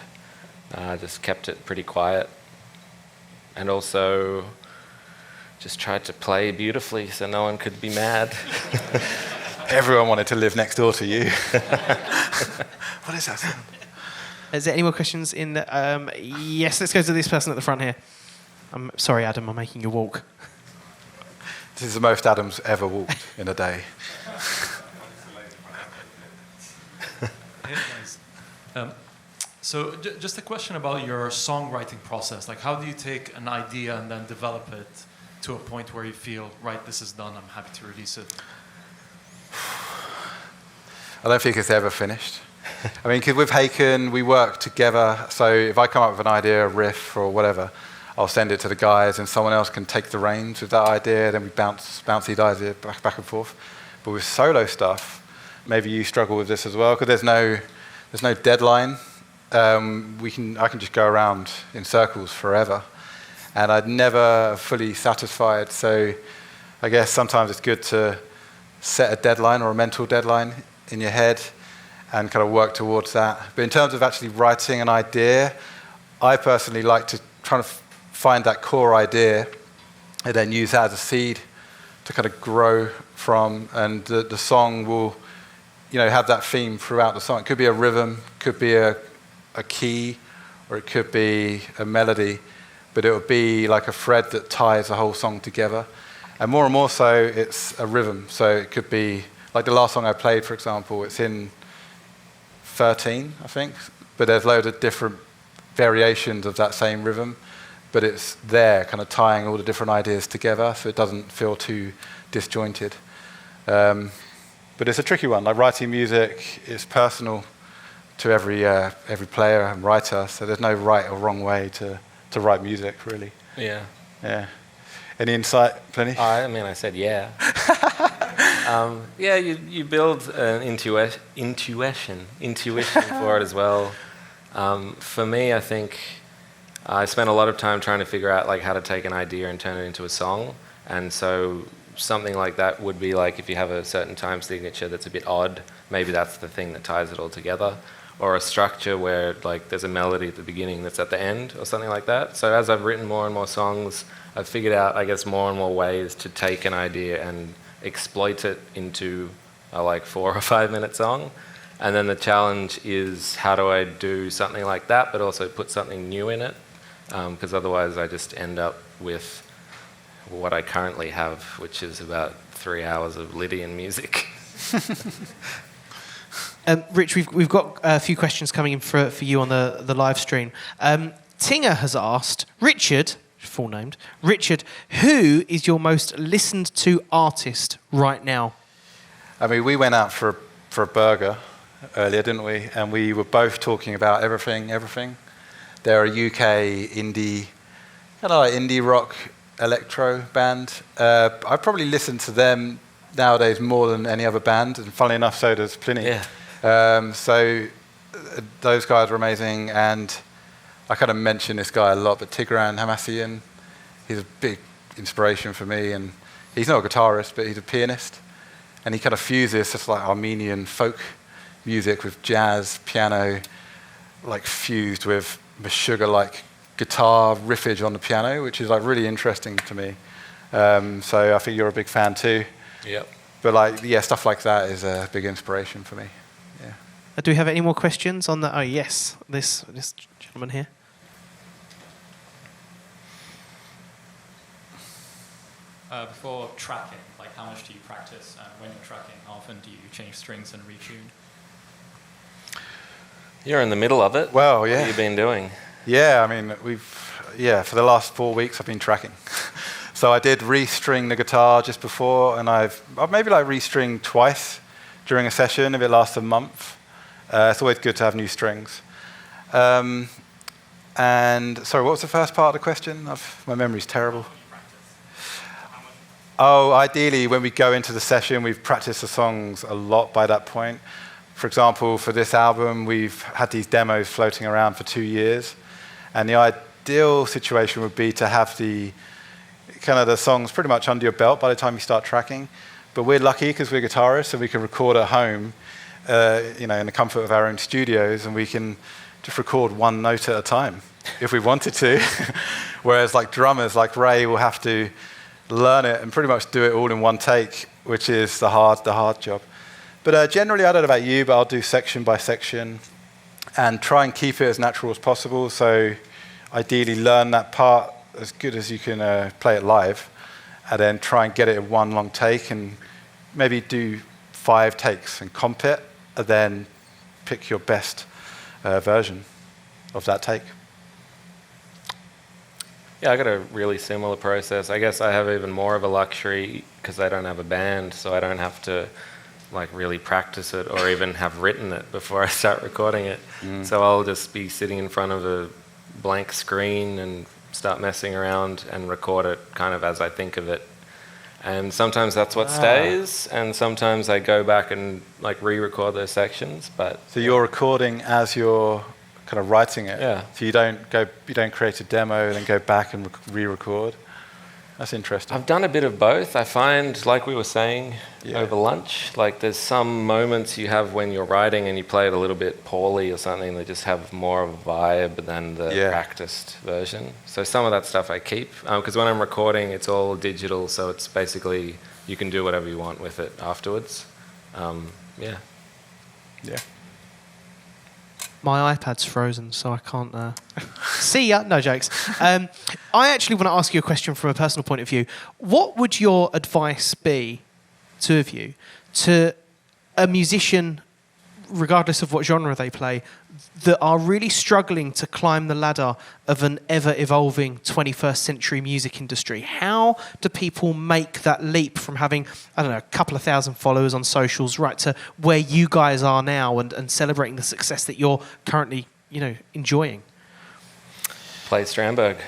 Just kept it pretty quiet. And also just tried to play beautifully so no one could be mad. Everyone wanted to live next door to you. What is that sound? Is there any more questions in the... yes, let's go to this person at the front here. I'm sorry, Adam, I'm making you walk. This is the most Adam's ever walked in a day. So just a question about your songwriting process. Like, how do you take an idea and then develop it to a point where you feel, right, this is done, I'm happy to release it? I don't think it's ever finished. I mean, 'cause with Haken, we work together. So if I come up with an idea, a riff or whatever, I'll send it to the guys, and someone else can take the reins with that idea. Then we bounce these ideas back and forth. But with solo stuff, maybe you struggle with this as well, because there's no deadline. I can just go around in circles forever, and I'd never fully satisfied. So I guess sometimes it's good to set a deadline or a mental deadline in your head and kind of work towards that. But in terms of actually writing an idea, I personally like to try to find that core idea and then use that as a seed to kind of grow from, and the song will, have that theme throughout the song. It could be a rhythm, could be a key, or it could be a melody, but it will be like a thread that ties the whole song together. And more so, it's a rhythm. So it could be, like the last song I played, for example, it's in 13, I think, but there's loads of different variations of that same rhythm, but it's there, kind of tying all the different ideas together, so it doesn't feel too disjointed. But it's a tricky one. Like, writing music is personal to every player and writer, so there's no right or wrong way to write music, really. Yeah. Yeah. Any insight, PLINI? I mean, I said yeah. Yeah, you build an intuition for it as well. For me, I think I spent a lot of time trying to figure out like how to take an idea and turn it into a song. And so something like that would be like if you have a certain time signature that's a bit odd, maybe that's the thing that ties it all together. Or a structure where like there's a melody at the beginning that's at the end or something like that. So as I've written more and more songs, I've figured out, I guess, more and more ways to take an idea and exploit it into a like 4 or 5 minute song. And then the challenge is how do I do something like that but also put something new in it? Because otherwise I just end up with what I currently have, which is about 3 hours of Lydian music. Rich, we've got a few questions coming in for you on the live stream. Tinger has asked, Richard, full named, Richard, who is your most listened to artist right now? I mean, we went out for a burger earlier, didn't we? And we were both talking about everything. They're a UK indie, kind of like indie rock electro band. I probably listen to them nowadays more than any other band, and funnily enough, so does PLINI. Yeah. So those guys are amazing, and I kind of mention this guy a lot, but Tigran Hamasyan, he's a big inspiration for me, and he's not a guitarist, but he's a pianist, and he kind of fuses just like Armenian folk music with jazz, piano, like fused with Meshuggah-like guitar riffage on the piano, which is like really interesting to me. So I think you're a big fan too. Yep. But like, yeah, stuff like that is a big inspiration for me. Yeah. Do we have any more questions on that? Oh yes, this gentleman here. Before tracking, like how much do you practice? And when you're tracking, how often do you change strings and retune? You're in the middle of it. Well, yeah. What have you been doing? Yeah, I mean, for the last 4 weeks I've been tracking. So I did restring the guitar just before, and I've maybe like restringed twice during a session if it lasts a month. It's always good to have new strings. And sorry, what was the first part of the question? My memory's terrible. Oh, ideally, when we go into the session, we've practiced the songs a lot by that point. For example, for this album, we've had these demos floating around for 2 years. And the ideal situation would be to have the songs pretty much under your belt by the time you start tracking. But we're lucky because we're guitarists, so we can record at home, in the comfort of our own studios, and we can just record one note at a time if we wanted to. Whereas like drummers like Ray will have to learn it and pretty much do it all in one take, which is the hard job. But generally, I don't know about you, but I'll do section by section and try and keep it as natural as possible. So ideally learn that part as good as you can play it live, and then try and get it in one long take and maybe do 5 takes and comp it, and then pick your best version of that take. Yeah, I got a really similar process. I guess I have even more of a luxury because I don't have a band, so I don't have to like really practice it or even have written it before I start recording it. So I'll just be sitting in front of a blank screen and start messing around and record it kind of as I think of it. And sometimes that's what stays, and sometimes I go back and like re-record those sections. But so you're recording as you're kind of writing it. Yeah. So you don't create a demo and then go back and re-record. That's interesting. I've done a bit of both. I find, like we were saying over lunch, like there's some moments you have when you're writing and you play it a little bit poorly or something that just have more of a vibe than the practiced version. So some of that stuff I keep, because when I'm recording, it's all digital, so it's basically you can do whatever you want with it afterwards. Yeah. My iPad's frozen, so I can't... See ya. No jokes. I actually want to ask you a question from a personal point of view. What would your advice be, two of you, to a musician, regardless of what genre they play, that are really struggling to climb the ladder of an ever-evolving 21st century music industry? How do people make that leap from having, I don't know, a couple of thousand followers on socials right to where you guys are now and celebrating the success that you're currently, enjoying? Play Strandberg.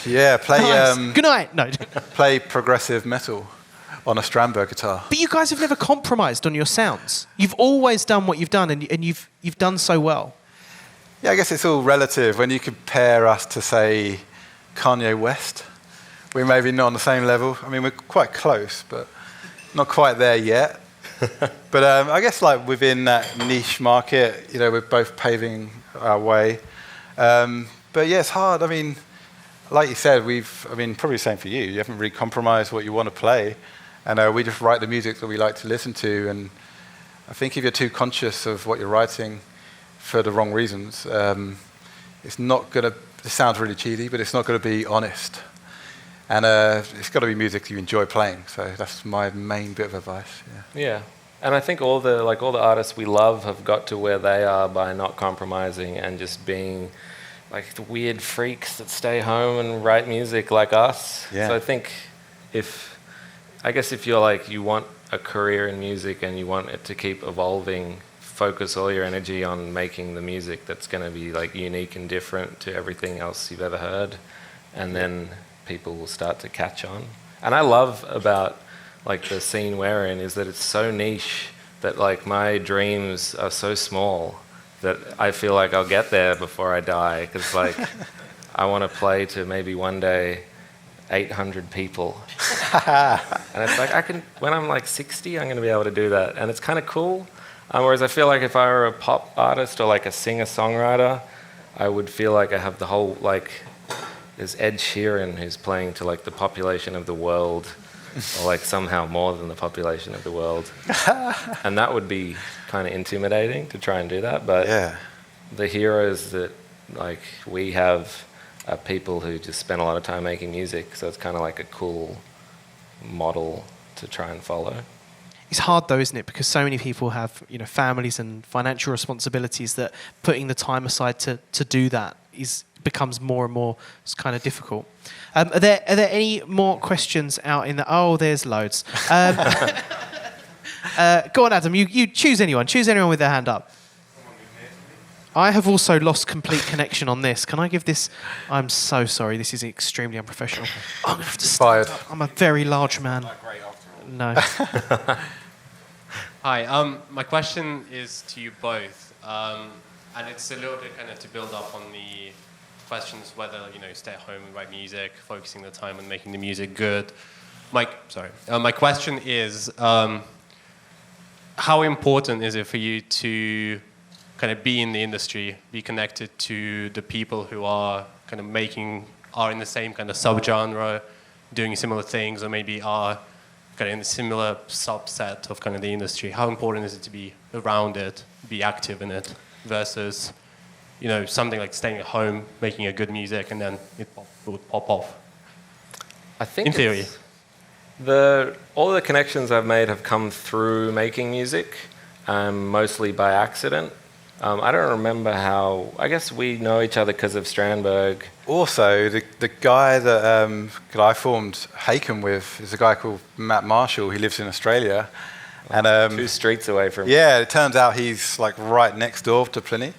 Yeah, play Nice. Good night. No. play progressive metal on a Strandberg guitar. But you guys have never compromised on your sounds. You've always done what you've done, and you've done so well. Yeah, I guess it's all relative. When you compare us to, say, Kanye West, we're maybe not on the same level. I mean, we're quite close, but not quite there yet. But I guess like within that niche market, you know, we're both paving our way. But yeah, it's hard. I mean, like you said, probably the same for you. You haven't really compromised what you want to play. And we just write the music that we like to listen to. And I think if you're too conscious of what you're writing for the wrong reasons, it's not going to, it sounds really cheesy, but it's not going to be honest. And it's got to be music you enjoy playing. So that's my main bit of advice. Yeah. And I think all the artists we love have got to where they are by not compromising and just being like the weird freaks that stay home and write music like us. Yeah. So I think if you're like, you want a career in music and you want it to keep evolving, focus all your energy on making the music that's going to be like unique and different to everything else you've ever heard, and then people will start to catch on. And I love about like the scene we're in is that it's so niche that like my dreams are so small that I feel like I'll get there before I die, because like I want to play to maybe one day 800 people. And it's like when I'm like 60, I'm going to be able to do that, and it's kind of cool. Whereas I feel like if I were a pop artist or like a singer-songwriter, I would feel like I have the whole, like, there's Ed Sheeran who's playing to like the population of the world, or like somehow more than the population of the world. And that would be kind of intimidating to try and do that. But yeah, the heroes that like we have are people who just spend a lot of time making music. So it's kind of like a cool model to try and follow. It's hard though, isn't it? Because so many people have, you know, families and financial responsibilities that putting the time aside to do that becomes more and more kind of difficult. Are there any more questions out in the? Oh, there's loads. Go on, Adam. You choose anyone. Choose anyone with their hand up. I have also lost complete connection on this. Can I give this? I'm so sorry. This is extremely unprofessional. I'm going to have to stand up. I'm a very large man. No. Hi. My question is to you both, and it's a little bit kind of to build up on the questions whether, you know, stay at home and write music, focusing the time on making the music good. My question is, how important is it for you to kind of be in the industry, be connected to the people who are kind of are in the same kind of subgenre, doing similar things, or maybe are kind of in a similar subset of kind of the industry? How important is it to be around it, be active in it, versus, you know, something like staying at home, making a good music, and then it would pop off? I think in theory. All the connections I've made have come through making music, mostly by accident. I don't remember how. I guess we know each other because of Strandberg. Also, the guy that I formed Haken with is a guy called Matt Marshall. He lives in Australia, and 2 streets away from. Yeah, it turns out he's like right next door to PLINI.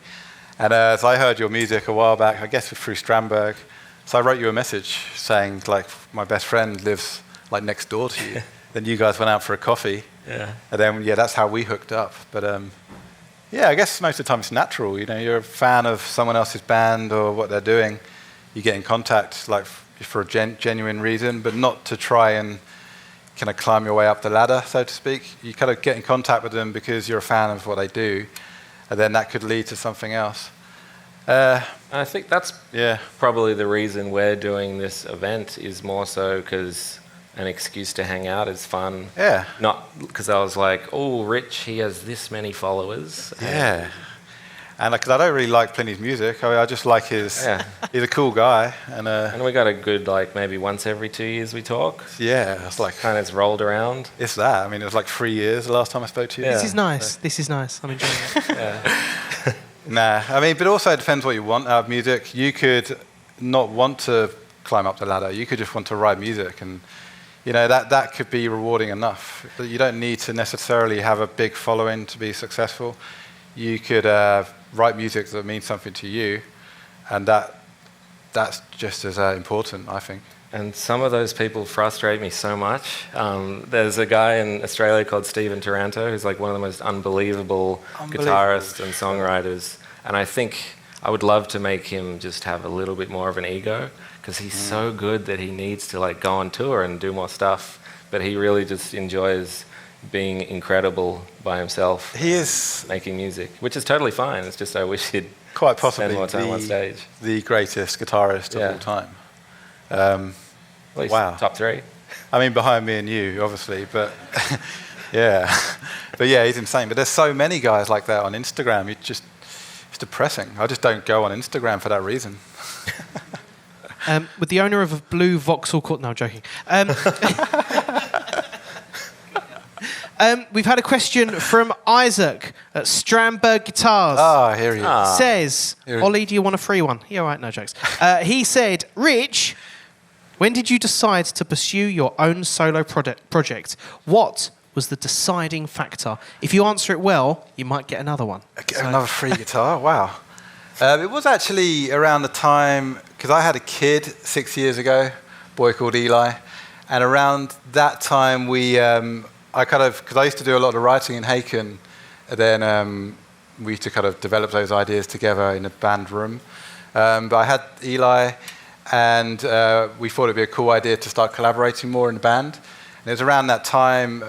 And so I heard your music a while back, I guess through Strandberg. So I wrote you a message saying like my best friend lives like next door to you. Then you guys went out for a coffee. Yeah. And then that's how we hooked up. But yeah, I guess most of the time it's natural. You know, you're a fan of someone else's band or what they're doing. You get in contact like for a genuine reason, but not to try and kind of climb your way up the ladder, so to speak. You kind of get in contact with them because you're a fan of what they do, and then that could lead to something else. I think that's probably the reason we're doing this event, is more so because an excuse to hang out is fun. Yeah. Not because I was like, oh, Rich, he has this many followers. Yeah. And because I don't really like PLINI's music, I just like his. He's a cool guy, and we got a good like maybe once every 2 years we talk. Yeah, it's like kind of rolled around. It's that. I mean, it was like 3 years the last time I spoke to you. Yeah. This is nice. So. This is nice. I'm enjoying it. Yeah. Nah, I mean, but also it depends what you want out of music. You could not want to climb up the ladder. You could just want to write music, and you know that could be rewarding enough. You don't need to necessarily have a big following to be successful. You could write music that means something to you, and that that's just as important, I think. And some of those people frustrate me so much. There's a guy in Australia called Stephen Taranto who's like one of the most unbelievable guitarists and songwriters. And I think I would love to make him just have a little bit more of an ego, because he's so good that he needs to like go on tour and do more stuff. But he really just enjoys being incredible by himself. He is making music, which is totally fine. It's just I wish he'd quite possibly spend more time on stage. The greatest guitarist of all time. At least top 3. I mean, behind me and you, obviously, but yeah. But yeah, he's insane. But there's so many guys like that on Instagram. It's depressing. I just don't go on Instagram for that reason. With the owner of a blue Vauxhall Court... No, I'm joking. We've had a question from Isaac at Strandberg Guitars. Ah, here he is. Says, Ollie, do you want a free one? Yeah, all right, no jokes. He said, Rich, when did you decide to pursue your own solo project? What was the deciding factor? If you answer it well, you might get another one. Another free guitar? Wow. It was actually around the time, because I had a kid 6 years ago, a boy called Eli, and around that time because I used to do a lot of writing in Haken, then we used to kind of develop those ideas together in a band room. But I had Eli, and we thought it'd be a cool idea to start collaborating more in the band. And it was around that time,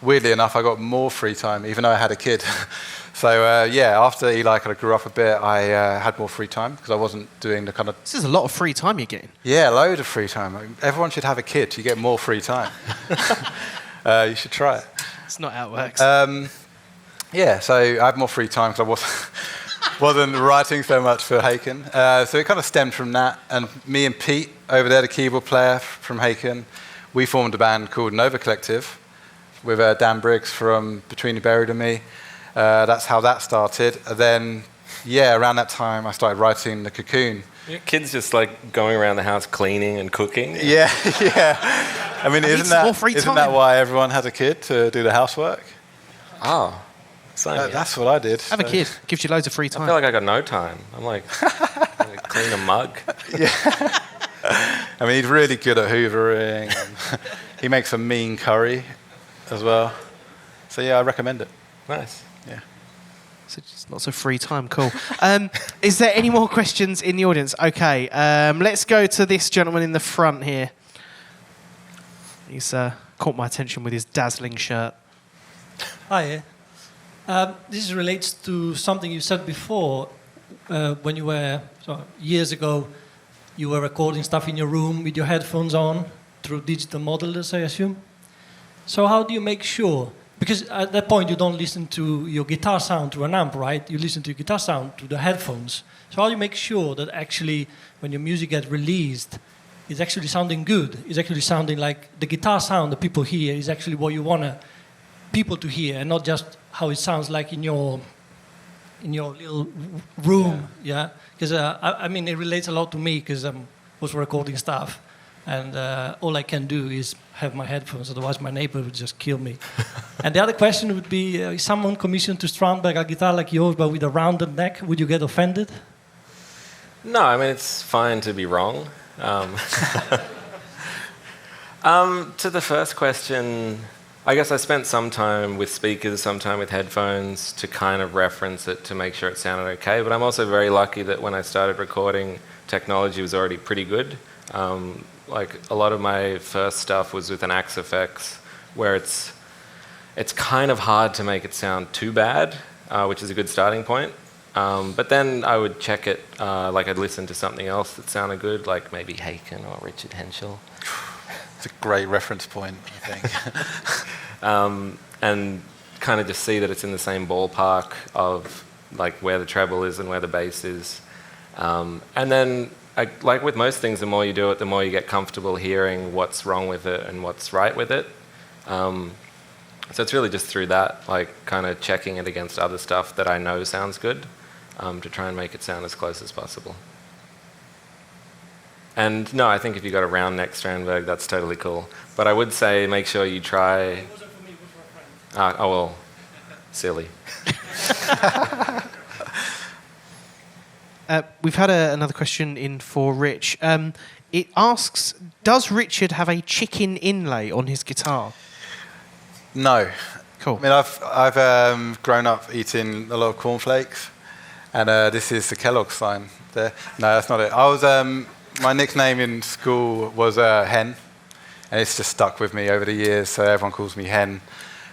weirdly enough, I got more free time, even though I had a kid. So after Eli kind of grew up a bit, I had more free time because I wasn't doing the kind of... This is a lot of free time you're getting. Yeah, load of free time. I mean, everyone should have a kid. You get more free time. You should try it. It's not how it works. So I had more free time because I wasn't writing so much for Haken. So it kind of stemmed from that. And me and Pete, over there, the keyboard player from Haken, we formed a band called Nova Collective with Dan Briggs from Between You Buried and Me. That's how that started. And then, around that time, I started writing The Cocoon. Your kids just like going around the house cleaning and cooking? Yeah. I mean, isn't that why everyone has a kid, to do the housework? Oh, that's what I did. Have a kid. Gives you loads of free time. I feel like I got no time. I'm like, clean a mug. Yeah. I mean, he's really good at hoovering. And he makes a mean curry as well. So I recommend it. Nice. Yeah. So just lots of free time. Cool. Is there any more questions in the audience? Okay. Let's go to this gentleman in the front here. He's caught my attention with his dazzling shirt. Hi. This relates to something you said before. When you were, years ago, you were recording stuff in your room with your headphones on through digital modelers, I assume. So how do you make sure? Because at that point, you don't listen to your guitar sound through an amp, right? You listen to your guitar sound through the headphones. So how do you make sure that actually, when your music gets released, it's actually sounding good? It's actually sounding like the guitar sound that people hear is actually what you want people to hear, and not just how it sounds like in your little room, yeah? Because, I mean, it relates a lot to me, because I was recording stuff, and all I can do is have my headphones, otherwise my neighbor would just kill me. And the other question would be, if someone commissioned to Strandberg a guitar like yours, but with a rounded neck, would you get offended? No, I mean, it's fine to be wrong. To the first question, I guess I spent some time with speakers, some time with headphones to kind of reference it to make sure it sounded okay. But I'm also very lucky that when I started recording, technology was already pretty good. Like a lot of my first stuff was with an Axe FX, where it's kind of hard to make it sound too bad, which is a good starting point. But then I would check it, like I'd listen to something else that sounded good, like maybe Haken or Richard Henshall. It's a great reference point, I think. And kind of just see that it's in the same ballpark of like where the treble is and where the bass is. And then, like with most things, the more you do it, the more you get comfortable hearing what's wrong with it and what's right with it. So it's really just through that, like kind of checking it against other stuff that I know sounds good, to try and make it sound as close as possible. And no, I think if you got a round neck Strandberg, that's totally cool. But I would say make sure you try... It wasn't for me, it was for a friend. Oh, well, silly. We've had another question in for Rich. It asks, does Richard have a chicken inlay on his guitar? No. Cool. I mean, I've grown up eating a lot of cornflakes, and this is the Kellogg sign there. No, that's not it. My nickname in school was Hen, and it's just stuck with me over the years, so everyone calls me Hen.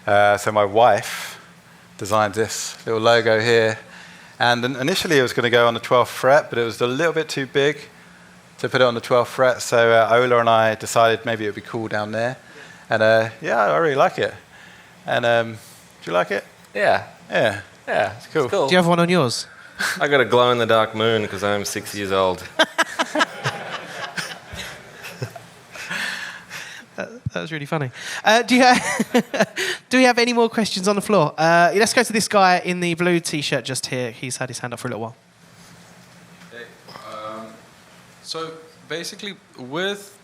So my wife designed this little logo here, and initially it was going to go on the 12th fret, but it was a little bit too big to put it on the 12th fret, so Ola and I decided maybe it would be cool down there, and yeah, I really like it. And do you like it? Yeah. Yeah. Yeah, it's cool. Do you have one on yours? I got a glow-in-the-dark moon because I'm 6 years old. That was really funny. Do we have any more questions on the floor? Let's go to this guy in the blue T-shirt just here. He's had his hand up for a little while. So basically, with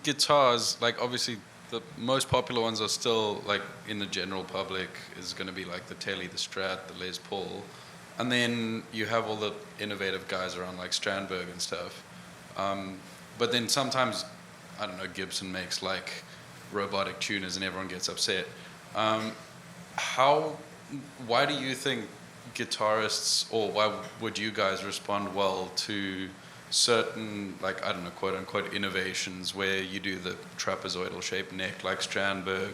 guitars, like obviously the most popular ones are still like in the general public is going to be like the Tele, the Strat, the Les Paul, and then you have all the innovative guys around like Strandberg and stuff. But then sometimes, I don't know, Gibson makes like robotic tuners and everyone gets upset. Why do you think guitarists, or why would you guys respond well to certain, like, I don't know, quote unquote innovations where you do the trapezoidal shaped neck like Strandberg,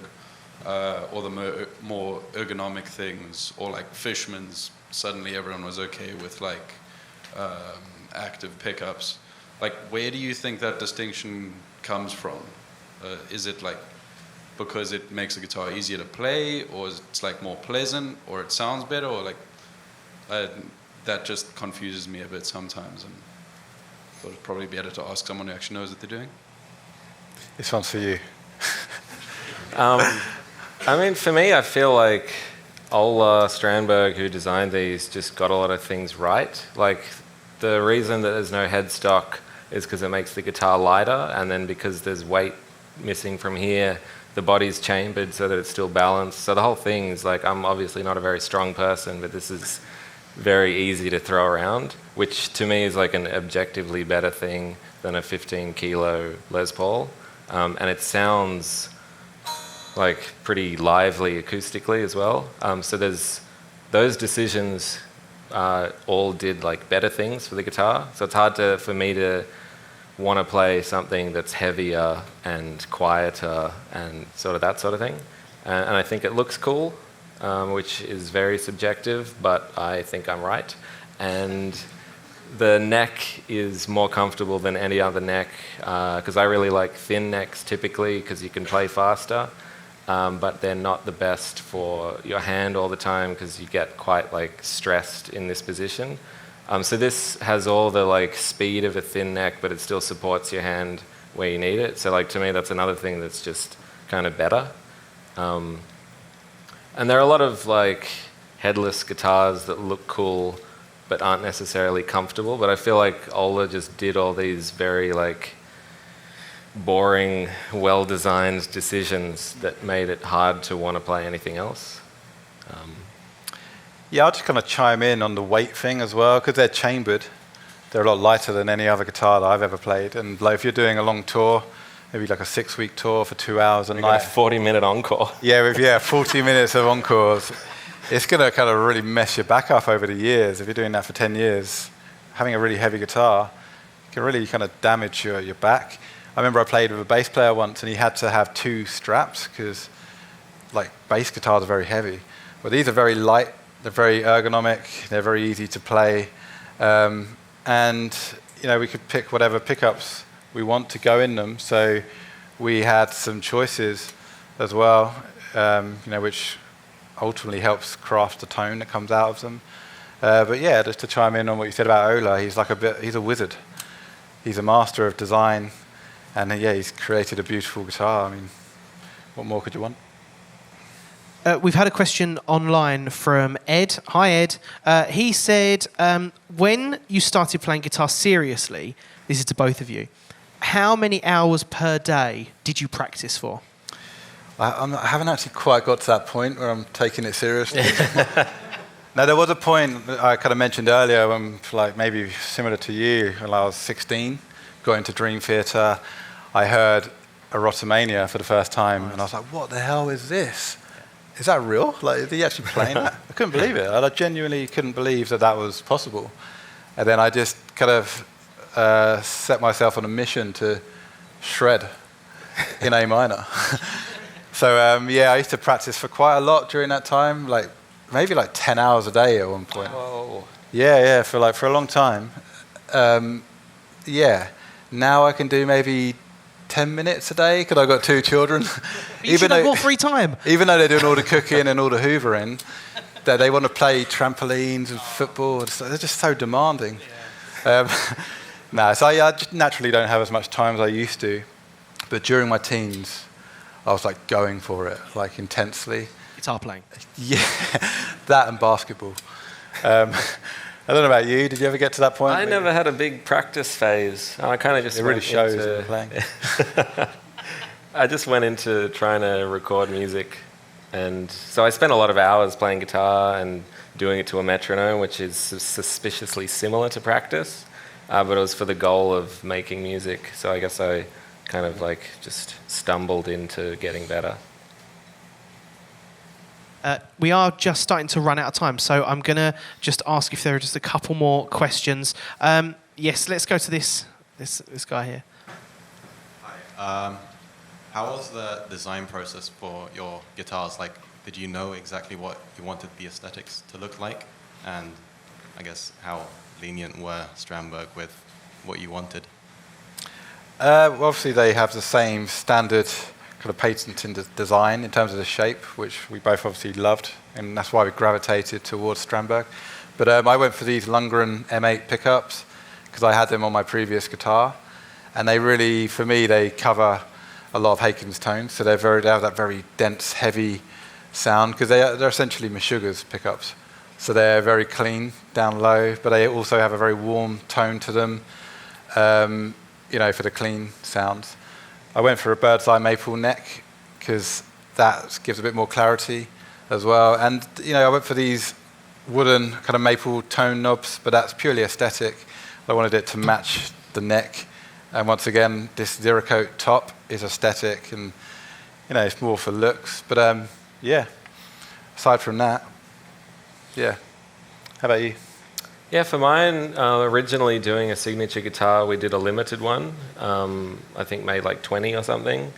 or the more ergonomic things, or like Fishman's, suddenly everyone was okay with like active pickups. Like, where do you think that distinction comes from? Is it like because it makes the guitar easier to play, or it's like more pleasant, or it sounds better, or like that just confuses me a bit sometimes, and thought it'd probably be better to ask someone who actually knows what they're doing. This one's for you. I mean, for me, I feel like Ola Strandberg, who designed these, just got a lot of things right. Like, the reason that there's no headstock is because it makes the guitar lighter, and then because there's weight missing from here, the body's chambered so that it's still balanced. So the whole thing is like, I'm obviously not a very strong person, but this is very easy to throw around, which to me is like an objectively better thing than a 15 kilo Les Paul. And it sounds like pretty lively acoustically as well. So there's those decisions all did like better things for the guitar. So it's hard for me to want to play something that's heavier and quieter and sort of that sort of thing. And I think it looks cool, which is very subjective, but I think I'm right. And the neck is more comfortable than any other neck, because I really like thin necks typically because you can play faster, but they're not the best for your hand all the time because you get quite like stressed in this position. So this has all the like speed of a thin neck, but it still supports your hand where you need it. So like to me, that's another thing that's just kind of better. And there are a lot of like headless guitars that look cool, but aren't necessarily comfortable. But I feel like Ola just did all these very like boring, well-designed decisions that made it hard to want to play anything else. Yeah, I'll just kind of chime in on the weight thing as well, because they're chambered. They're a lot lighter than any other guitar that I've ever played. And like if you're doing a long tour, maybe like a 6-week tour for 2 hours a night. 40-minute encore. Yeah, 40 minutes of encores. It's going to kind of really mess your back up over the years. If you're doing that for 10 years, having a really heavy guitar can really kind of damage your back. I remember I played with a bass player once, and he had to have 2 straps because like bass guitars are very heavy. Well, these are very light. They're very ergonomic. They're very easy to play, and you know we could pick whatever pickups we want to go in them. So we had some choices as well, you know, which ultimately helps craft the tone that comes out of them. But yeah, just to chime in on what you said about Ola, he's a wizard. He's a master of design, and yeah, he's created a beautiful guitar. I mean, what more could you want? We've had a question online from Ed. Hi, Ed. He said, when you started playing guitar seriously, this is to both of you, how many hours per day did you practice for? I haven't actually quite got to that point where I'm taking it seriously. Now, there was a point that I kind of mentioned earlier when, like, maybe similar to you, when I was 16, got into Dream Theatre, I heard Erotomania for the first time, and I was like, what the hell is this? Is that real? Like, is he actually playing that? I couldn't believe it. I genuinely couldn't believe that that was possible. And then I just kind of set myself on a mission to shred in A minor. So, I used to practice for quite a lot during that time, like maybe like 10 hours a day at one point. Whoa. Yeah, for a long time. Now I can do maybe 10 minutes a day because I've got 2 children. You should have more free time. Even though they're doing all the cooking and all the hoovering, they want to play trampolines and football. So they're just so demanding. So I just naturally don't have as much time as I used to. But during my teens, I was like going for it, like intensely. Guitar playing. Yeah, that and basketball. I don't know about you. Did you ever get to that point? I never had a big practice phase. I kind of just it really shows in playing. I just went into trying to record music, and so I spent a lot of hours playing guitar and doing it to a metronome, which is suspiciously similar to practice, but it was for the goal of making music. So I guess I kind of like just stumbled into getting better. We are just starting to run out of time, so I'm going to just ask if there are just a couple more questions. Yes, let's go to this guy here. Hi. How was the design process for your guitars? Like, did you know exactly what you wanted the aesthetics to look like? And I guess how lenient were Strandberg with what you wanted? Well, obviously, they have the same standard kind of patented design in terms of the shape, which we both obviously loved, and that's why we gravitated towards Strandberg. But I went for these Lundgren M8 pickups because I had them on my previous guitar, and they really, for me, they cover a lot of Haken's tones, so they have that very dense, heavy sound because they're essentially Meshuggah's pickups. So they're very clean down low, but they also have a very warm tone to them, for the clean sounds. I went for a bird's eye maple neck because that gives a bit more clarity as well. And I went for these wooden kind of maple tone knobs, but that's purely aesthetic. I wanted it to match the neck. And once again, this zero coat top is aesthetic, and it's more for looks. But aside from that, yeah. How about you? Yeah, for mine, originally doing a signature guitar, we did a limited one. I think made like 20 or something,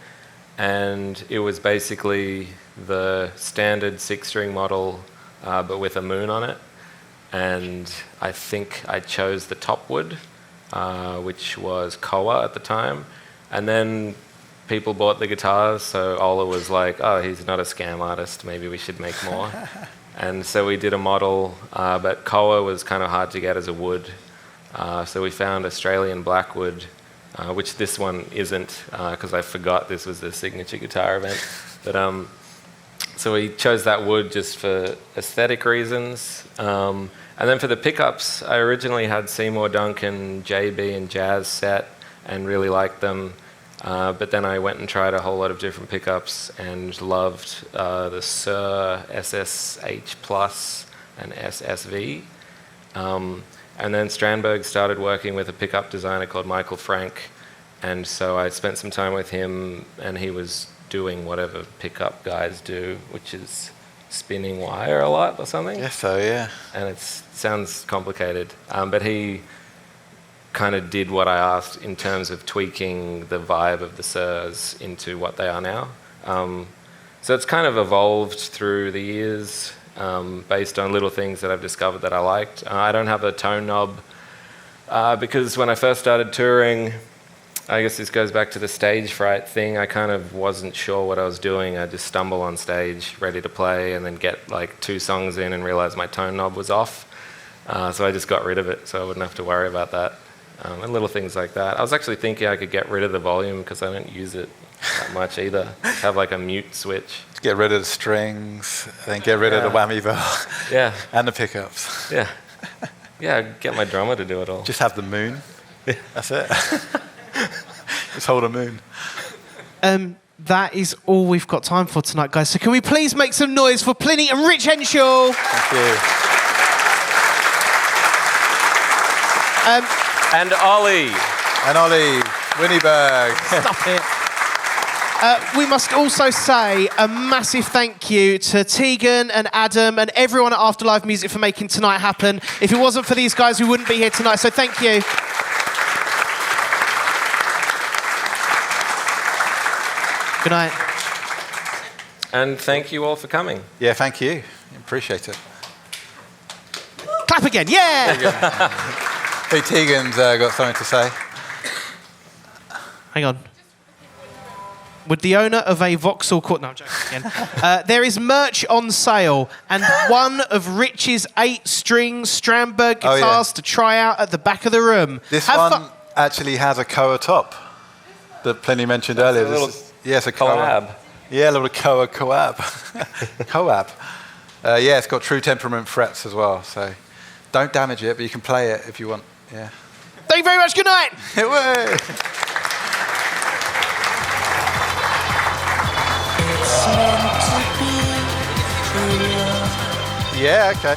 and it was basically the standard 6-string model, but with a moon on it. And I think I chose the top wood, which was Koa at the time. And then people bought the guitars, so Ola was like, oh, he's not a scam artist, maybe we should make more. And so we did a model, but Koa was kind of hard to get as a wood. So we found Australian blackwood, which this one isn't, because I forgot this was the signature guitar event. But so we chose that wood just for aesthetic reasons. And then for the pickups, I originally had Seymour Duncan, JB, and Jazz set and really liked them. But then I went and tried a whole lot of different pickups and loved the Sir SSH Plus and SSV. And then Strandberg started working with a pickup designer called Michael Frank. And so I spent some time with him, and he was doing whatever pickup guys do, which is spinning wire a lot or something. Yes, so yeah. And it sounds complicated. But he kind of did what I asked in terms of tweaking the vibe of the Sirs into what they are now. So it's kind of evolved through the years based on little things that I've discovered that I liked. I don't have a tone knob because when I first started touring, I guess this goes back to the stage fright thing. I kind of wasn't sure what I was doing. I'd just stumble on stage, ready to play, and then get like 2 songs in and realize my tone knob was off. So I just got rid of it so I wouldn't have to worry about that. And little things like that. I was actually thinking I could get rid of the volume because I don't use it that much either. Just have like a mute switch. Get rid of the strings, then get rid of the whammy bar. Yeah. And the pickups. Yeah. Yeah, get my drummer to do it all. Just have the moon. Yeah. That's it. Just hold a moon. That is all we've got time for tonight, guys. So can we please make some noise for PLINI and RICHARD HENSHALL? Thank you. And Ollie. And Ollie Winiberg. Stop it. We must also say a massive thank you to Tegan and Adam and everyone at AfterLive Music for making tonight happen. If it wasn't for these guys, we wouldn't be here tonight, so thank you. Good night. And thank you all for coming. Yeah, thank you. Appreciate it. Clap again, yeah! Hey, Tegan's got something to say. Hang on. Would the owner of a Vauxhall Court... No, I'm joking again. There is merch on sale and one of Rich's 8-string Strandberg guitars to try out at the back of the room. This one actually has a Koa top that PLINI mentioned earlier. It's a collab. Yeah, a little Koa collab. Collab. Yeah, it's got True Temperament frets as well, so don't damage it, but you can play it if you want. Yeah. Thank you very much. Good night. Yeah, okay.